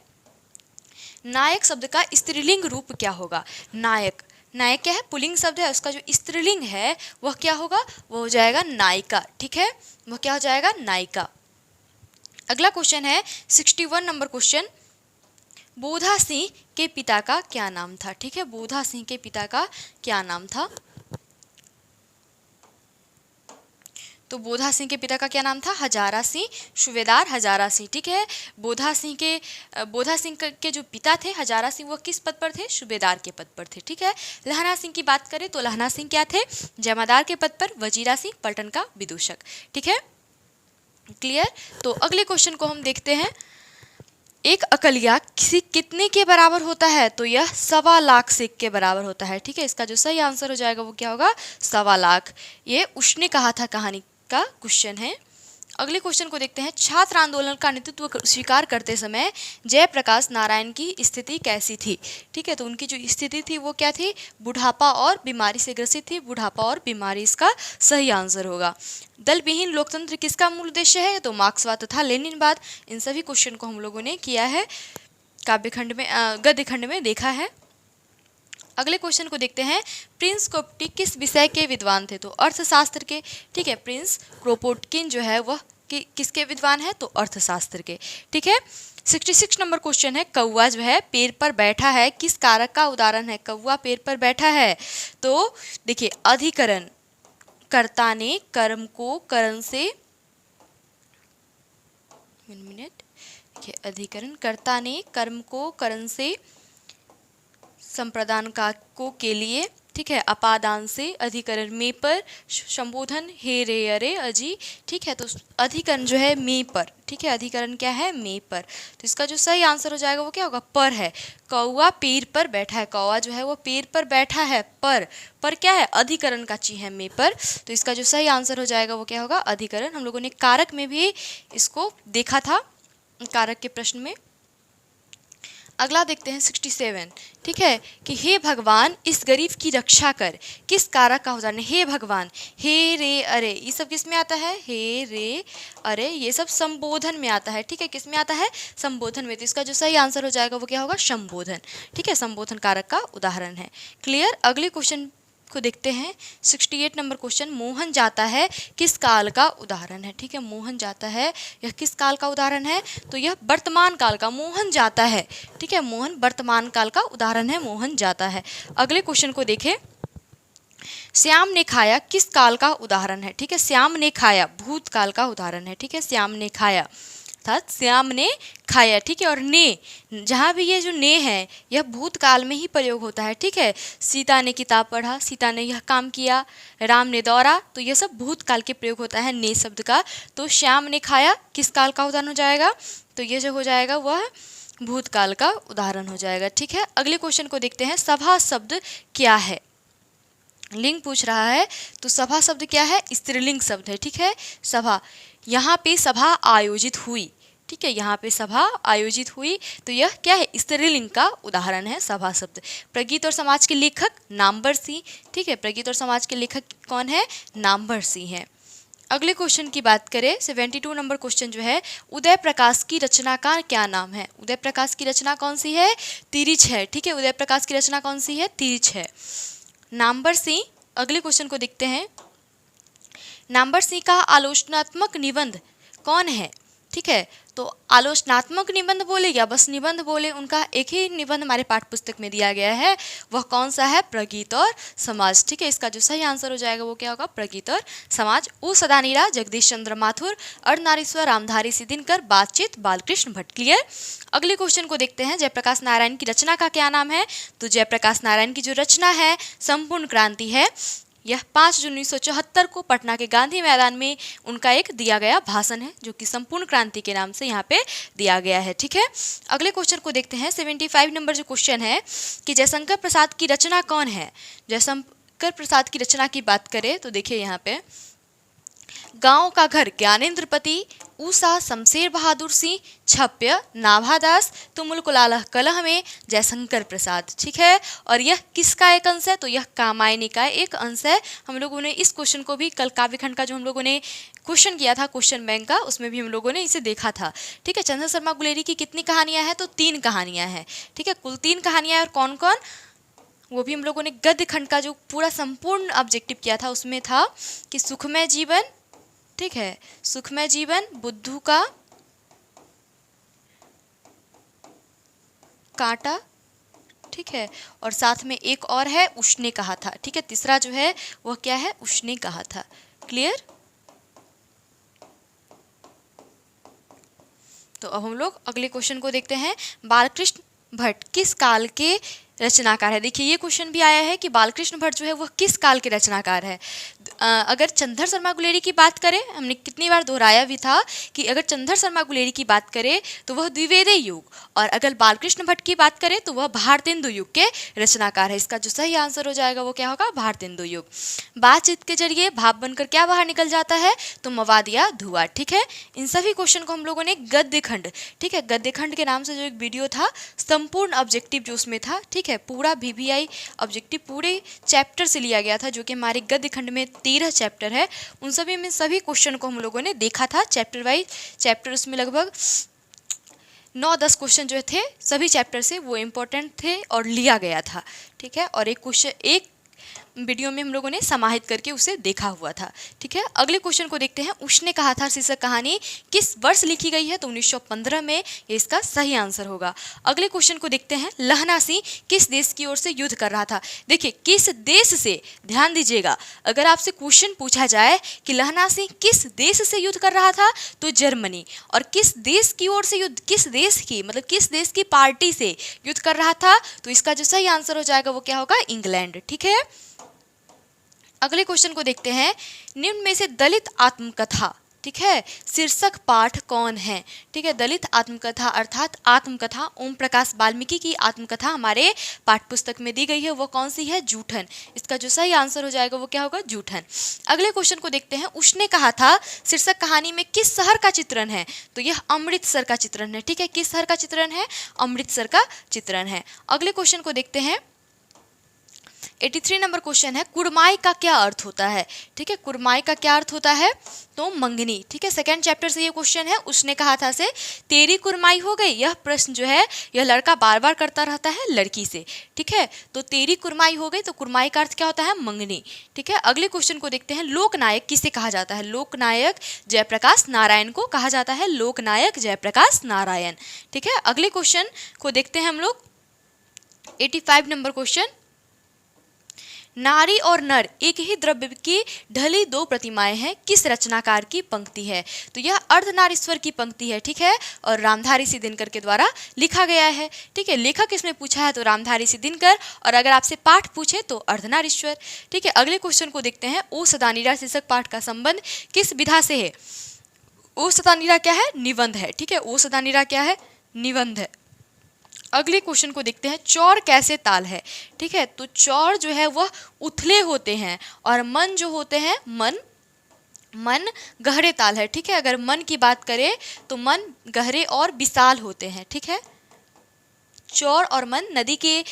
Speaker 1: नायक शब्द का स्त्रीलिंग रूप क्या होगा। नायक, नायक क्या है, पुल्लिंग शब्द है, उसका जो स्त्रीलिंग है वह क्या होगा, वह हो जाएगा नायिका, ठीक है, वह क्या हो जाएगा, नायिका। अगला क्वेश्चन है 61 नंबर क्वेश्चन, बोधा सिंह के पिता का क्या नाम था, ठीक है। बोधा सिंह के पिता का क्या नाम था, तो बोधा सिंह के पिता का क्या नाम था, हजारा सिंह, सूबेदार हजारा सिंह, ठीक है। बोधा सिंह के जो पिता थे हजारा सिंह, वो किस पद पर थे, सूबेदार के पद पर थे, ठीक है। लहना सिंह की बात करें तो लहना सिंह क्या थे, जमादार के पद पर, वजीरा सिंह पलटन का विदूषक, ठीक है, क्लियर। तो अगले क्वेश्चन को हम देखते हैं, एक अकलिया किसी कितने के बराबर होता है, तो यह 1.25 लाख सिक्के के बराबर होता है, ठीक है। इसका जो सही आंसर हो जाएगा वो क्या होगा, 1.25 लाख। ये उसने कहा था कहानी का क्वेश्चन है। अगले क्वेश्चन को देखते हैं, छात्र आंदोलन का नेतृत्व स्वीकार करते समय जयप्रकाश नारायण की स्थिति कैसी थी, ठीक है। तो उनकी जो स्थिति थी वो क्या थी, बुढ़ापा और बीमारी से ग्रसित थी, बुढ़ापा और बीमारी इसका सही आंसर होगा। दल विहीन लोकतंत्र किसका मूल उद्देश्य है, तो मार्क्सवाद तथा लेनिनवाद। इन सभी क्वेश्चन को हम लोगों ने किया है काव्यखंड में, गद्यखंड में देखा है। अगले क्वेश्चन को देखते हैं, प्रिंस क्रोपोटकिन किस विषय के विद्वान थे, तो अर्थशास्त्र के, ठीक है। प्रिंस क्रोपोटकिन जो है वह किसके विद्वान है, तो अर्थशास्त्र के, ठीक है। 66 नंबर क्वेश्चन है, कौवा जो है पेड़ पर बैठा है, किस कारक का उदाहरण है, कौवा पेड़ पर बैठा है। तो देखिए अधिकरण, कर्ता ने कर्म को करण से, देखिए अधिकरण, कर्ता ने कर्म को करण से संप्रदान का को के लिए ठीक है, अपादान से, अधिकरण में पर, संबोधन हे रे अरे अजी, ठीक है, तो अधिकरण जो है में पर, ठीक है, अधिकरण क्या है में पर, तो इसका जो सही आंसर हो जाएगा वो क्या होगा, पर है। कौआ पेड़ पर बैठा है, कौआ जो है वो पेड़ पर बैठा है, पर क्या है, अधिकरण का ची है में पर, तो इसका जो सही आंसर हो जाएगा वो क्या होगा, अधिकरण। हम लोगों ने कारक में भी इसको देखा था, कारक के प्रश्न में। अगला देखते हैं 67, ठीक है, कि हे भगवान इस गरीब की रक्षा कर, किस कारक का उदाहरण है, हे भगवान, हे रे अरे, ये सब किस में आता है, हे रे अरे, ये सब संबोधन में आता है, ठीक है, किस में आता है, संबोधन में, तो इसका जो सही आंसर हो जाएगा वो क्या होगा, संबोधन, ठीक है, संबोधन कारक का उदाहरण है। क्लियर। अगले क्वेश्चन को देखते हैं, 68 नंबर क्वेश्चन, मोहन जाता है किस काल का उदाहरण है, ठीक है, मोहन जाता है, यह किस काल का उदाहरण है, तो यह वर्तमान काल का, मोहन जाता है, ठीक है, मोहन वर्तमान काल का उदाहरण है, मोहन जाता है। अगले क्वेश्चन को देखें, श्याम ने खाया किस काल का उदाहरण है, ठीक है, श्याम ने खाया भूतकाल का उदाहरण है, ठीक है, श्याम ने खाया, अर्थात श्याम ने खाया, ठीक है, और ने, जहाँ भी ये जो ने है यह भूतकाल में ही प्रयोग होता है, ठीक है, सीता ने किताब पढ़ा, सीता ने यह काम किया, राम ने दौड़ा, तो यह सब भूतकाल के प्रयोग होता है ने शब्द का, तो श्याम ने खाया किस काल का उदाहरण हो जाएगा, तो ये जो हो जाएगा वह भूतकाल का उदाहरण हो जाएगा, ठीक है। अगले क्वेश्चन को देखते हैं, सभा शब्द क्या है, लिंग पूछ रहा है, तो सभा शब्द क्या है, स्त्रीलिंग शब्द है, ठीक है, सभा, यहाँ पे सभा आयोजित हुई, ठीक है, यहाँ पे सभा आयोजित हुई, तो यह क्या है, स्त्रीलिंग का उदाहरण है सभा शब्द। प्रगीत और समाज के लेखक नामवर सिंह, ठीक है, प्रगीत और समाज के लेखक कौन है, नामवर सिंह है। अगले क्वेश्चन की बात करें, 72 नंबर क्वेश्चन जो है, उदय प्रकाश की रचना का क्या नाम है, उदय प्रकाश की रचना कौन सी है, तिरिछ है, ठीक है, उदय प्रकाश की रचना कौन सी है, तिरिछ है। नामवर सिंह, अगले क्वेश्चन को देखते हैं, नामवर सिंह का आलोचनात्मक निबंध कौन है, ठीक है, तो आलोचनात्मक निबंध बोले या बस निबंध बोले, उनका एक ही निबंध हमारे पाठ्य पुस्तक में दिया गया है, वह कौन सा है, प्रगीत और समाज, ठीक है, इसका जो सही आंसर हो जाएगा वो क्या होगा, प्रगीत और समाज। उ सदानीरा, जगदीश चंद्र माथुर, अर्धनारीश्वर, रामधारी सिद्धिनकर, बातचीत, बालकृष्ण भट्ट। क्लियर। अगले क्वेश्चन को देखते हैं, जयप्रकाश नारायण की रचना का क्या नाम है, तो जयप्रकाश नारायण की जो रचना है संपूर्ण क्रांति है, यह 5 जून 1974 को पटना के गांधी मैदान में उनका एक दिया गया भाषण है, जो कि संपूर्ण क्रांति के नाम से यहाँ पे दिया गया है, ठीक है। अगले क्वेश्चन को देखते हैं, 75 नंबर जो क्वेश्चन है, कि जयशंकर प्रसाद की रचना कौन है, जयशंकर प्रसाद की रचना की बात करें तो देखिए यहाँ पे, गांव का घर ज्ञानेन्द्रपति, ऊषा शमशेर बहादुर सिंह, छप्य नाभादास, तुमुल कुलाला कलह में जयशंकर प्रसाद, ठीक है, और यह किसका एक अंश है, तो यह कामायनी का एक अंश है। हम लोगों ने इस क्वेश्चन को भी कल काव्यखंड का जो हम लोगों ने क्वेश्चन किया था क्वेश्चन बैंक का, उसमें भी हम लोगों ने इसे देखा था, ठीक है। चंद्र शर्मा गुलेरी की कितनी कहानियां हैं, तो 3 कहानियां हैं, ठीक है, कुल 3 कहानियां हैं, और कौन कौन, वो भी हम लोगों ने गद्य खंड का जो पूरा संपूर्ण ऑब्जेक्टिव किया था उसमें था कि सुखमय जीवन, ठीक है, सुखमय जीवन, बुद्धू का कांटा, ठीक है, और साथ में एक और है उसने कहा था, ठीक है, तीसरा जो है वह क्या है, उसने कहा था। क्लियर। तो अब हम लोग अगले क्वेश्चन को देखते हैं, बालकृष्ण भट्ट किस काल के रचनाकार है। देखिए ये क्वेश्चन भी आया है कि बालकृष्ण भट्ट जो है वह किस काल के रचनाकार है। अगर चंद्र शर्मा गुलेरी की बात करें, हमने कितनी बार दोहराया भी था कि अगर चंद्र शर्मा गुलेरी की बात करें तो वह द्विवेदी युग, और अगर बालकृष्ण भट्ट की बात करें तो वह भारतेंदु युग के रचनाकार है। इसका जो सही आंसर हो जाएगा वो क्या होगा, भारतेंदु युग। बातचीत के जरिए भाप बनकर क्या बाहर निकल जाता है, तो मवाद या धुआं, ठीक है। इन सभी क्वेश्चन को हम लोगों ने गद्य खंड, ठीक है, गद्य खंड के नाम से जो एक वीडियो था, संपूर्ण ऑब्जेक्टिव जो उसमें था, ठीक है, पूरा VVI ऑब्जेक्टिव पूरे चैप्टर से लिया गया था, जो कि हमारे गद्य खंड में 13 चैप्टर है। उन सभी में सभी क्वेश्चन को हम लोगों ने देखा था चैप्टर वाइज चैप्टर, उसमें लगभग 9-10 क्वेश्चन जो थे सभी चैप्टर से वो इम्पोर्टेंट थे और लिया गया था, ठीक है। और एक क्वेश्चन, एक वीडियो में हम लोगों ने समाहित करके उसे देखा हुआ था। ठीक है, अगले क्वेश्चन को देखते हैं। उसने कहा था शीर्षक कहानी किस वर्ष लिखी गई है? तो 1915 में, ये इसका सही आंसर होगा। अगले क्वेश्चन को देखते हैं। लहना सिंह किस देश की ओर से युद्ध कर रहा था? देखिए, किस देश से, ध्यान दीजिएगा, अगर आपसे क्वेश्चन पूछा जाए कि लहना सिंह किस देश से युद्ध कर रहा था, तो जर्मनी। और किस देश की ओर से युद्ध, किस देश की, मतलब किस देश की पार्टी से युद्ध कर रहा था, तो इसका जो सही आंसर हो जाएगा वो क्या होगा? इंग्लैंड। ठीक है, अगले क्वेश्चन को देखते हैं। निम्न में से दलित आत्मकथा, ठीक है, शीर्षक पाठ कौन है? ठीक है, दलित आत्मकथा अर्थात आत्मकथा ओम प्रकाश वाल्मीकि की आत्मकथा हमारे पाठ्य पुस्तक में दी गई है, वो कौन सी है? जूठन। इसका जो सही आंसर हो जाएगा वो क्या होगा? जूठन। अगले क्वेश्चन को देखते हैं। उसने कहा था शीर्षक कहानी में किस शहर का चित्रण है? तो यह अमृतसर का चित्रण है। ठीक है, किस शहर का चित्रण है? अमृतसर का चित्रण है। अगले क्वेश्चन को देखते हैं। 83 नंबर क्वेश्चन है। कुड़माई का क्या अर्थ होता है? ठीक है, कुड़माई का क्या अर्थ होता है? तो मंगनी। ठीक है, सेकंड चैप्टर से ये क्वेश्चन है। उसने कहा था से तेरी कुड़माई हो गई, यह प्रश्न जो है यह लड़का बार बार करता रहता है लड़की से। ठीक है, तो तेरी कुड़माई हो गई, तो कुड़माई का अर्थ क्या होता है? मंगनी। ठीक है, अगले क्वेश्चन को देखते हैं। लोकनायक किसे कहा जाता है? लोकनायक जयप्रकाश नारायण को कहा जाता है। लोकनायक जयप्रकाश नारायण। ठीक है, अगले क्वेश्चन को देखते हैं हम लोग। 85 नंबर क्वेश्चन। नारी और नर एक ही द्रव्य की ढली दो प्रतिमाएं हैं, किस रचनाकार की पंक्ति है? तो यह अर्धनारीश्वर की पंक्ति है। ठीक है, और रामधारी सिंह दिनकर के द्वारा लिखा गया है। ठीक है, लेखक इसमें पूछा है तो रामधारी सिंह दिनकर, और अगर आपसे पाठ पूछे तो अर्धनारीश्वर। ठीक है, अगले क्वेश्चन को देखते हैं। ओ सदा नीरा शीर्षक पाठ का संबंध किस विधा से है? ओ सदा नीरा क्या है? निबंध है। ठीक है, ओ सदा नीरा क्या है? निबंध है। अगले क्वेश्चन को देखते हैं। चौर कैसे ताल है? ठीक है, तो चौर जो है वह उथले होते हैं, और मन जो होते हैं, मन गहरे ताल है। ठीक है, अगर मन की बात करें तो मन गहरे और विशाल होते हैं। ठीक है, चौर और मन नदी के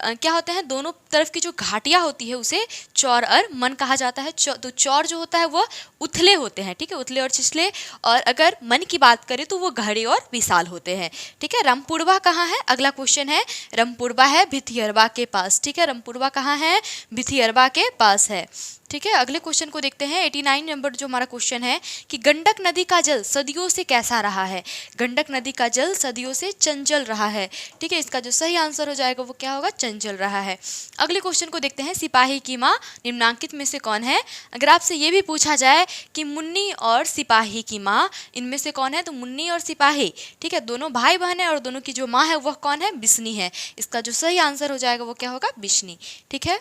Speaker 1: क्या होते हैं? दोनों तरफ की जो घाटियाँ होती है उसे चौर और मन कहा जाता है। तो चौर जो होता है वह उथले होते हैं। ठीक है, उथले और छिछले। और अगर मन की बात करें तो वो गहरे और विशाल होते हैं। ठीक है, रामपुरवा कहाँ है? अगला क्वेश्चन है। रामपुरवा है भिथियरवा के पास। ठीक है, रामपुरवा कहाँ है? भिथियरवा के पास है। ठीक है, अगले क्वेश्चन को देखते हैं। 89 नंबर जो हमारा क्वेश्चन है कि गंडक नदी का जल सदियों से कैसा रहा है? गंडक नदी का जल सदियों से चंचल रहा है। ठीक है, इसका जो सही आंसर हो जाएगा वो क्या होगा? चंचल रहा है। अगले क्वेश्चन को देखते हैं। सिपाही की माँ निम्नांकित में से कौन है? अगर आपसे ये भी पूछा जाए कि मुन्नी और सिपाही की माँ इनमें से कौन है, तो मुन्नी और सिपाही, ठीक है, दोनों भाई बहन है, और दोनों की जो माँ है वह कौन है? बिस्नी है। इसका जो सही आंसर हो जाएगा वो क्या होगा? बिस्नी। ठीक है,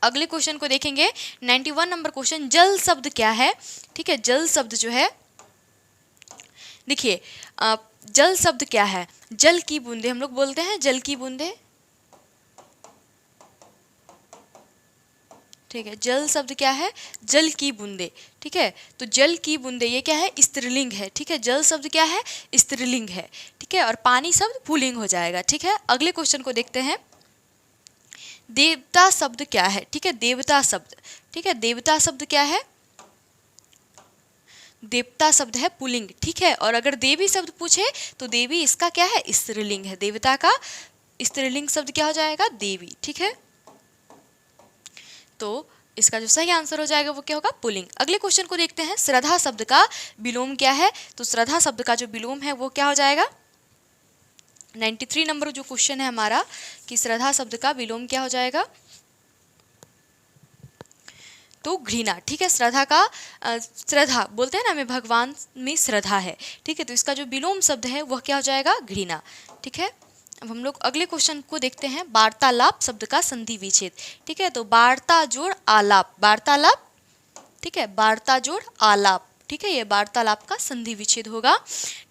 Speaker 1: अगले क्वेश्चन को देखेंगे। 91 नंबर क्वेश्चन। जल शब्द क्या है? ठीक है, जल शब्द जो है, देखिए जल शब्द क्या है? जल की बूंदे हम लोग बोलते हैं, जल की बूंदे। ठीक है, जल शब्द क्या है? जल की बूंदे। ठीक है, तो जल की बूंदे ये क्या है? स्त्रीलिंग है। ठीक है, जल शब्द क्या है? स्त्रीलिंग है। ठीक है, और पानी शब्द पुल्लिंग हो जाएगा। ठीक है, अगले क्वेश्चन को देखते हैं। देवता शब्द क्या है? ठीक है, देवता शब्द। ठीक है, देवता शब्द क्या है? देवता शब्द है पुल्लिंग। ठीक है, और अगर देवी शब्द पूछे तो देवी इसका क्या है? स्त्रीलिंग है। देवता का स्त्रीलिंग शब्द क्या हो जाएगा? देवी। ठीक है, तो इसका जो सही आंसर हो जाएगा वो क्या होगा? पुल्लिंग। अगले क्वेश्चन को देखते हैं। श्रद्धा शब्द का विलोम क्या है? तो श्रद्धा शब्द का जो विलोम है वो क्या हो जाएगा? 93 नंबर जो क्वेश्चन है हमारा कि श्रद्धा शब्द का विलोम क्या हो जाएगा? तो घृणा। ठीक है, श्रद्धा का श्रद्धा बोलते हैं ना, हमें भगवान में श्रद्धा है। ठीक है, तो इसका जो विलोम शब्द है वह क्या हो जाएगा? घृणा। ठीक है, अब हम लोग अगले क्वेश्चन को देखते हैं। वार्तालाप शब्द का संधि विच्छेद। ठीक है, तो वार्ता जोड़ आलाप, वार्तालाप। ठीक है, वार्ता जोड़ आलाप। ठीक है, ये वार्तालाप का संधि विच्छेद होगा।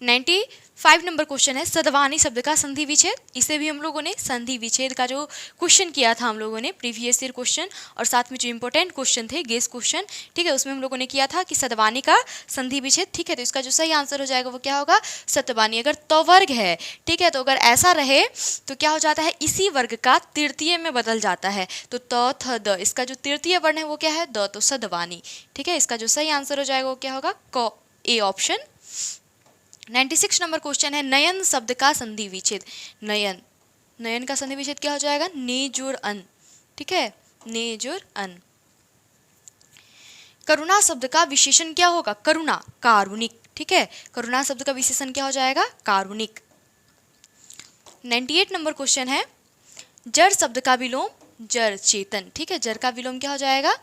Speaker 1: 95 नंबर क्वेश्चन है। सदवानी शब्द का संधि विच्छेद। इसे भी हम लोगों ने संधि विच्छेद का जो क्वेश्चन किया था हम लोगों ने प्रीवियस ईयर क्वेश्चन, और साथ में जो इंपॉर्टेंट क्वेश्चन थे गेस क्वेश्चन, ठीक है, उसमें हम लोगों ने किया था कि सदवानी का संधि विच्छेद। ठीक है, तो इसका जो सही आंसर हो जाएगा वो क्या होगा? सतवानी। अगर तवर्ग है, ठीक है, तो अगर ऐसा रहे तो क्या हो जाता है? इसी वर्ग का तृतीय में बदल जाता है। तो त थ द, इसका जो तृतीय वर्ण है वो क्या है? द, तो सदवानी। ठीक है, इसका जो सही आंसर हो जाएगा वो क्या होगा? क, ए ऑप्शन। 96 नंबर क्वेश्चन है। नयन शब्द का संधि विच्छेद। नयन, नयन का संधि विच्छेद क्या हो जाएगा? ने जोड़ अन। ठीक है, नेजुर अन। करुणा शब्द का विशेषण क्या होगा? करुणा, कारुणिक। ठीक है, करुणा शब्द का विशेषण क्या हो जाएगा? कारुणिक। 98 नंबर क्वेश्चन है, जड़ शब्द का विलोम जड़ चेतन। ठीक है, जड़ का विलोम क्या हो जाएगा?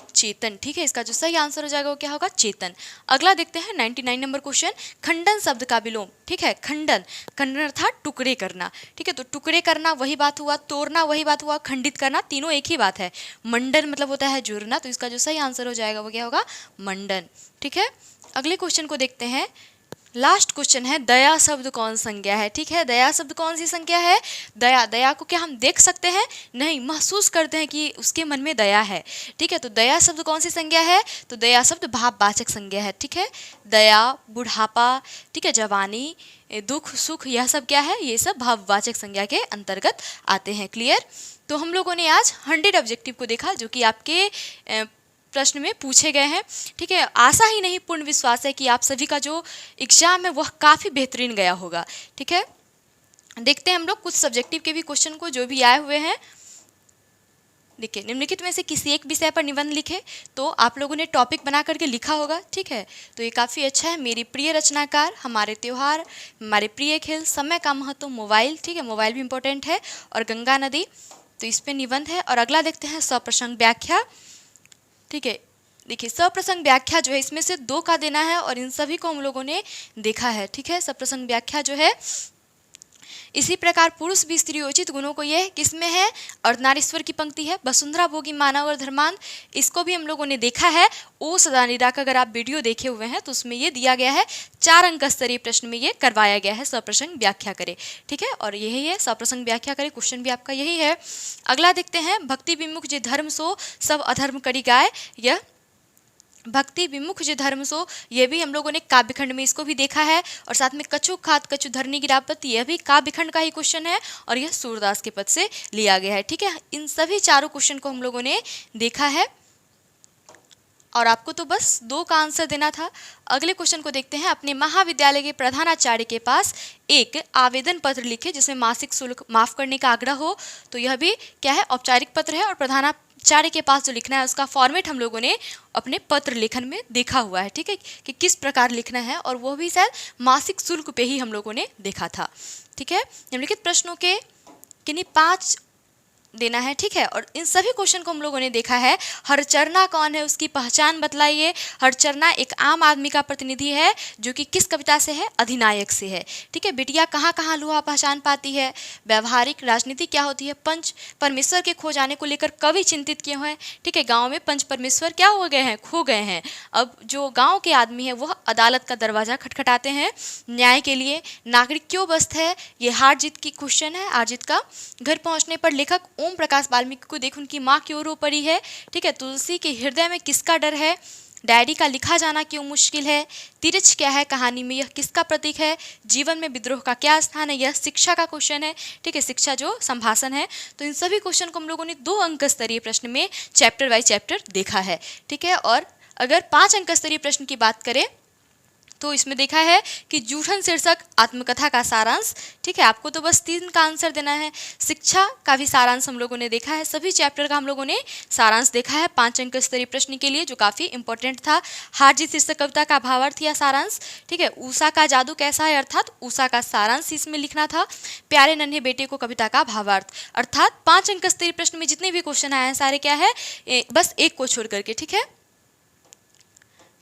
Speaker 1: चेतन। ठीक है, इसका जो सही आंसर हो जाएगा वो क्या होगा? चेतन। अगला देखते हैं 99 नंबर क्वेश्चन, खंडन शब्द का विलोम। ठीक है, खंडन, खंडन अर्थात टुकड़े करना। ठीक है, तो टुकड़े करना वही बात हुआ, तोड़ना वही बात हुआ, खंडित करना तीनों एक ही बात है। मंडन मतलब होता है जोड़ना, तो इसका जो सही आंसर हो जाएगा वो क्या होगा? मंडन। ठीक है, अगले क्वेश्चन को देखते हैं। लास्ट क्वेश्चन है, दया शब्द कौन संज्ञा है? ठीक है, दया शब्द कौन सी संज्ञा है? दया, दया को क्या हम देख सकते हैं? नहीं, महसूस करते हैं कि उसके मन में दया है। ठीक है, तो दया शब्द कौन सी संज्ञा है? तो दया शब्द भाववाचक संज्ञा है। ठीक है, दया, बुढ़ापा, ठीक है, जवानी, दुख, सुख, यह सब क्या है? ये सब भाववाचक संज्ञा के अंतर्गत आते हैं। क्लियर? तो हम लोगों ने आज 100 ऑब्जेक्टिव को देखा जो कि आपके प्रश्न में पूछे गए हैं। ठीक है, आशा ही नहीं पूर्ण विश्वास है कि आप सभी का जो एग्जाम है वह काफ़ी बेहतरीन गया होगा। ठीक है, देखते हैं हम लोग कुछ सब्जेक्टिव के भी क्वेश्चन को जो भी आए हुए हैं। देखिए, निम्नलिखित में से किसी एक विषय पर निबंध लिखे, तो आप लोगों ने टॉपिक बना करके लिखा होगा। ठीक है, तो ये काफ़ी अच्छा है। मेरी प्रिय रचनाकार, हमारे त्यौहार, हमारे प्रिय खेल, समय का महत्व, मोबाइल। ठीक है, मोबाइल भी इंपॉर्टेंट है, और गंगा नदी, तो इस पर निबंध है। और अगला देखते हैं सप्रसंग व्याख्या। ठीक है, देखिए सप्रसंग व्याख्या जो है इसमें से 2 का देना है, और इन सभी को हम लोगों ने देखा है। ठीक है, सप्रसंग व्याख्या जो है, इसी प्रकार पुरुष भी स्त्रीयोचित गुणों को यह किसमें है? अर्धनारीश्वर की पंक्ति है। वसुंधरा भोगी मानव और धर्मांध, इसको भी हम लोगों ने देखा है। ओ सदा निराक, अगर आप वीडियो देखे हुए हैं तो उसमें ये दिया गया है, 4 अंक स्तरीय प्रश्न में ये करवाया गया है, सप्रसंग व्याख्या करे। ठीक है, और यही है सप्रसंग व्याख्या करे, क्वेश्चन भी आपका यही है। अगला देखते हैं, भक्ति विमुख जे धर्म सो सब अधर्म करी गाय। यह भक्ति विमुख जो धर्म सो, ये भी हम लोगों ने काव्यखंड में इसको भी देखा है। और साथ में कछु खात कछु धरनी गिरापत, यह भी काव्यखंड का ही क्वेश्चन है, और यह सूरदास के पद से लिया गया है। ठीक है, इन सभी 4 क्वेश्चन को हम लोगों ने देखा है, और आपको तो बस 2 का आंसर देना था। अगले क्वेश्चन को देखते हैं, अपने महाविद्यालय के प्रधानाचार्य के पास एक आवेदन पत्र लिखे जिसमें मासिक शुल्क माफ करने का आग्रह हो। तो यह भी क्या है? औपचारिक पत्र है, और प्रधानाचार्य के पास जो लिखना है उसका फॉर्मेट हम लोगों ने अपने पत्र लेखन में देखा हुआ है। ठीक है, कि किस प्रकार लिखना है, और वो भी शायद मासिक शुल्क पे ही हम लोगों ने देखा था। ठीक है, निम्नलिखित प्रश्नों के किन्हीं 5 देना है। ठीक है, और इन सभी क्वेश्चन को हम लोगों ने देखा है। हरचरना कौन है, उसकी पहचान बतलाइए। हरचरना एक आम आदमी का प्रतिनिधि है जो कि किस कविता से है? अधिनायक से है। ठीक है, बिटिया कहाँ कहाँ लोहा पहचान पाती है। व्यवहारिक राजनीति क्या होती है? पंच परमेश्वर के खो जाने को लेकर कवि चिंतित क्यों है? ठीक है, गाँव में पंच परमेश्वर क्या हो गए हैं? खो गए हैं। अब जो गाँव के आदमी है वह अदालत का दरवाजा खटखटाते हैं न्याय के लिए। नागरिक क्यों बस्त है? ये हार जीत की क्वेश्चन है। हार जीत का घर पहुँचने पर लेखक ओम प्रकाश वाल्मीकि को देख उनकी माँ क्यों रो पड़ी है। ठीक है, तुलसी के हृदय में किसका डर है? डायरी का लिखा जाना क्यों मुश्किल है? तिरछ क्या है कहानी में, यह किसका प्रतीक है? जीवन में विद्रोह का क्या स्थान है? यह शिक्षा का क्वेश्चन है। ठीक है, शिक्षा जो संभाषण है। तो इन सभी क्वेश्चन को हम लोगों ने 2 अंक स्तरीय प्रश्न में चैप्टर वाइज चैप्टर देखा है। ठीक है, और अगर 5 अंक स्तरीय प्रश्न की बात करें तो इसमें देखा है कि जूठन शीर्षक आत्मकथा का सारांश। ठीक है, आपको तो बस 3 का आंसर देना है। शिक्षा का भी सारांश हम लोगों ने देखा है। सभी चैप्टर का हम लोगों ने सारांश देखा है 5 अंक स्तरीय प्रश्न के लिए, जो काफ़ी इंपॉर्टेंट था। हार जीत शीर्षक कविता का भावार्थ या सारांश। ठीक है, उषा का जादू कैसा है, अर्थात उषा का सारांश इसमें लिखना था। प्यारे नन्हे बेटे को कविता का भावार्थ, अर्थात 5 अंक स्तरीय प्रश्न में जितने भी क्वेश्चन आए हैं सारे क्या है? बस एक को छोड़ करके। ठीक है,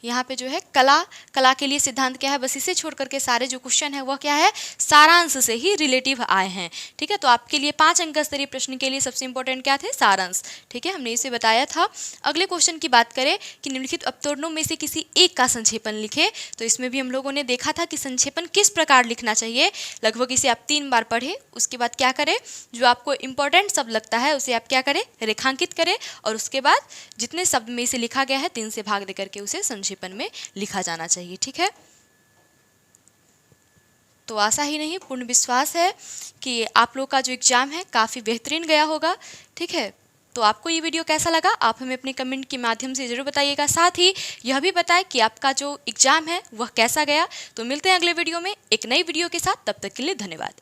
Speaker 1: यहाँ पे जो है कला के लिए सिद्धांत क्या है, बस इसे छोड़ करके सारे जो क्वेश्चन है वह क्या है? सारांश से ही रिलेटिव आए हैं। ठीक है, तो आपके लिए 5 अंक स्तरीय प्रश्न के लिए सबसे इंपॉर्टेंट क्या थे? सारांश। ठीक है, हमने इसे बताया था। अगले क्वेश्चन की बात करें कि निम्नलिखित अवतरणों में से किसी एक का संक्षेपण लिखे, तो इसमें भी हम लोगों ने देखा था कि संक्षेपण किस प्रकार लिखना चाहिए। लगभग इसे आप 3 बार पढ़े, उसके बाद क्या करें? जो आपको इंपॉर्टेंट शब्द लगता है उसे आप क्या करें? रेखांकित करें, और उसके बाद जितने शब्द में इसे लिखा गया है 3 से भाग दे करके उसे संक्षेपण में लिखा जाना चाहिए। ठीक है, तो आशा ही नहीं पूर्ण विश्वास है कि आप लोग का जो एग्जाम है काफ़ी बेहतरीन गया होगा। ठीक है, तो आपको ये वीडियो कैसा लगा आप हमें अपने कमेंट के माध्यम से ज़रूर बताइएगा। साथ ही यह भी बताएं कि आपका जो एग्जाम है वह कैसा गया। तो मिलते हैं अगले वीडियो में एक नई वीडियो के साथ, तब तक के लिए धन्यवाद।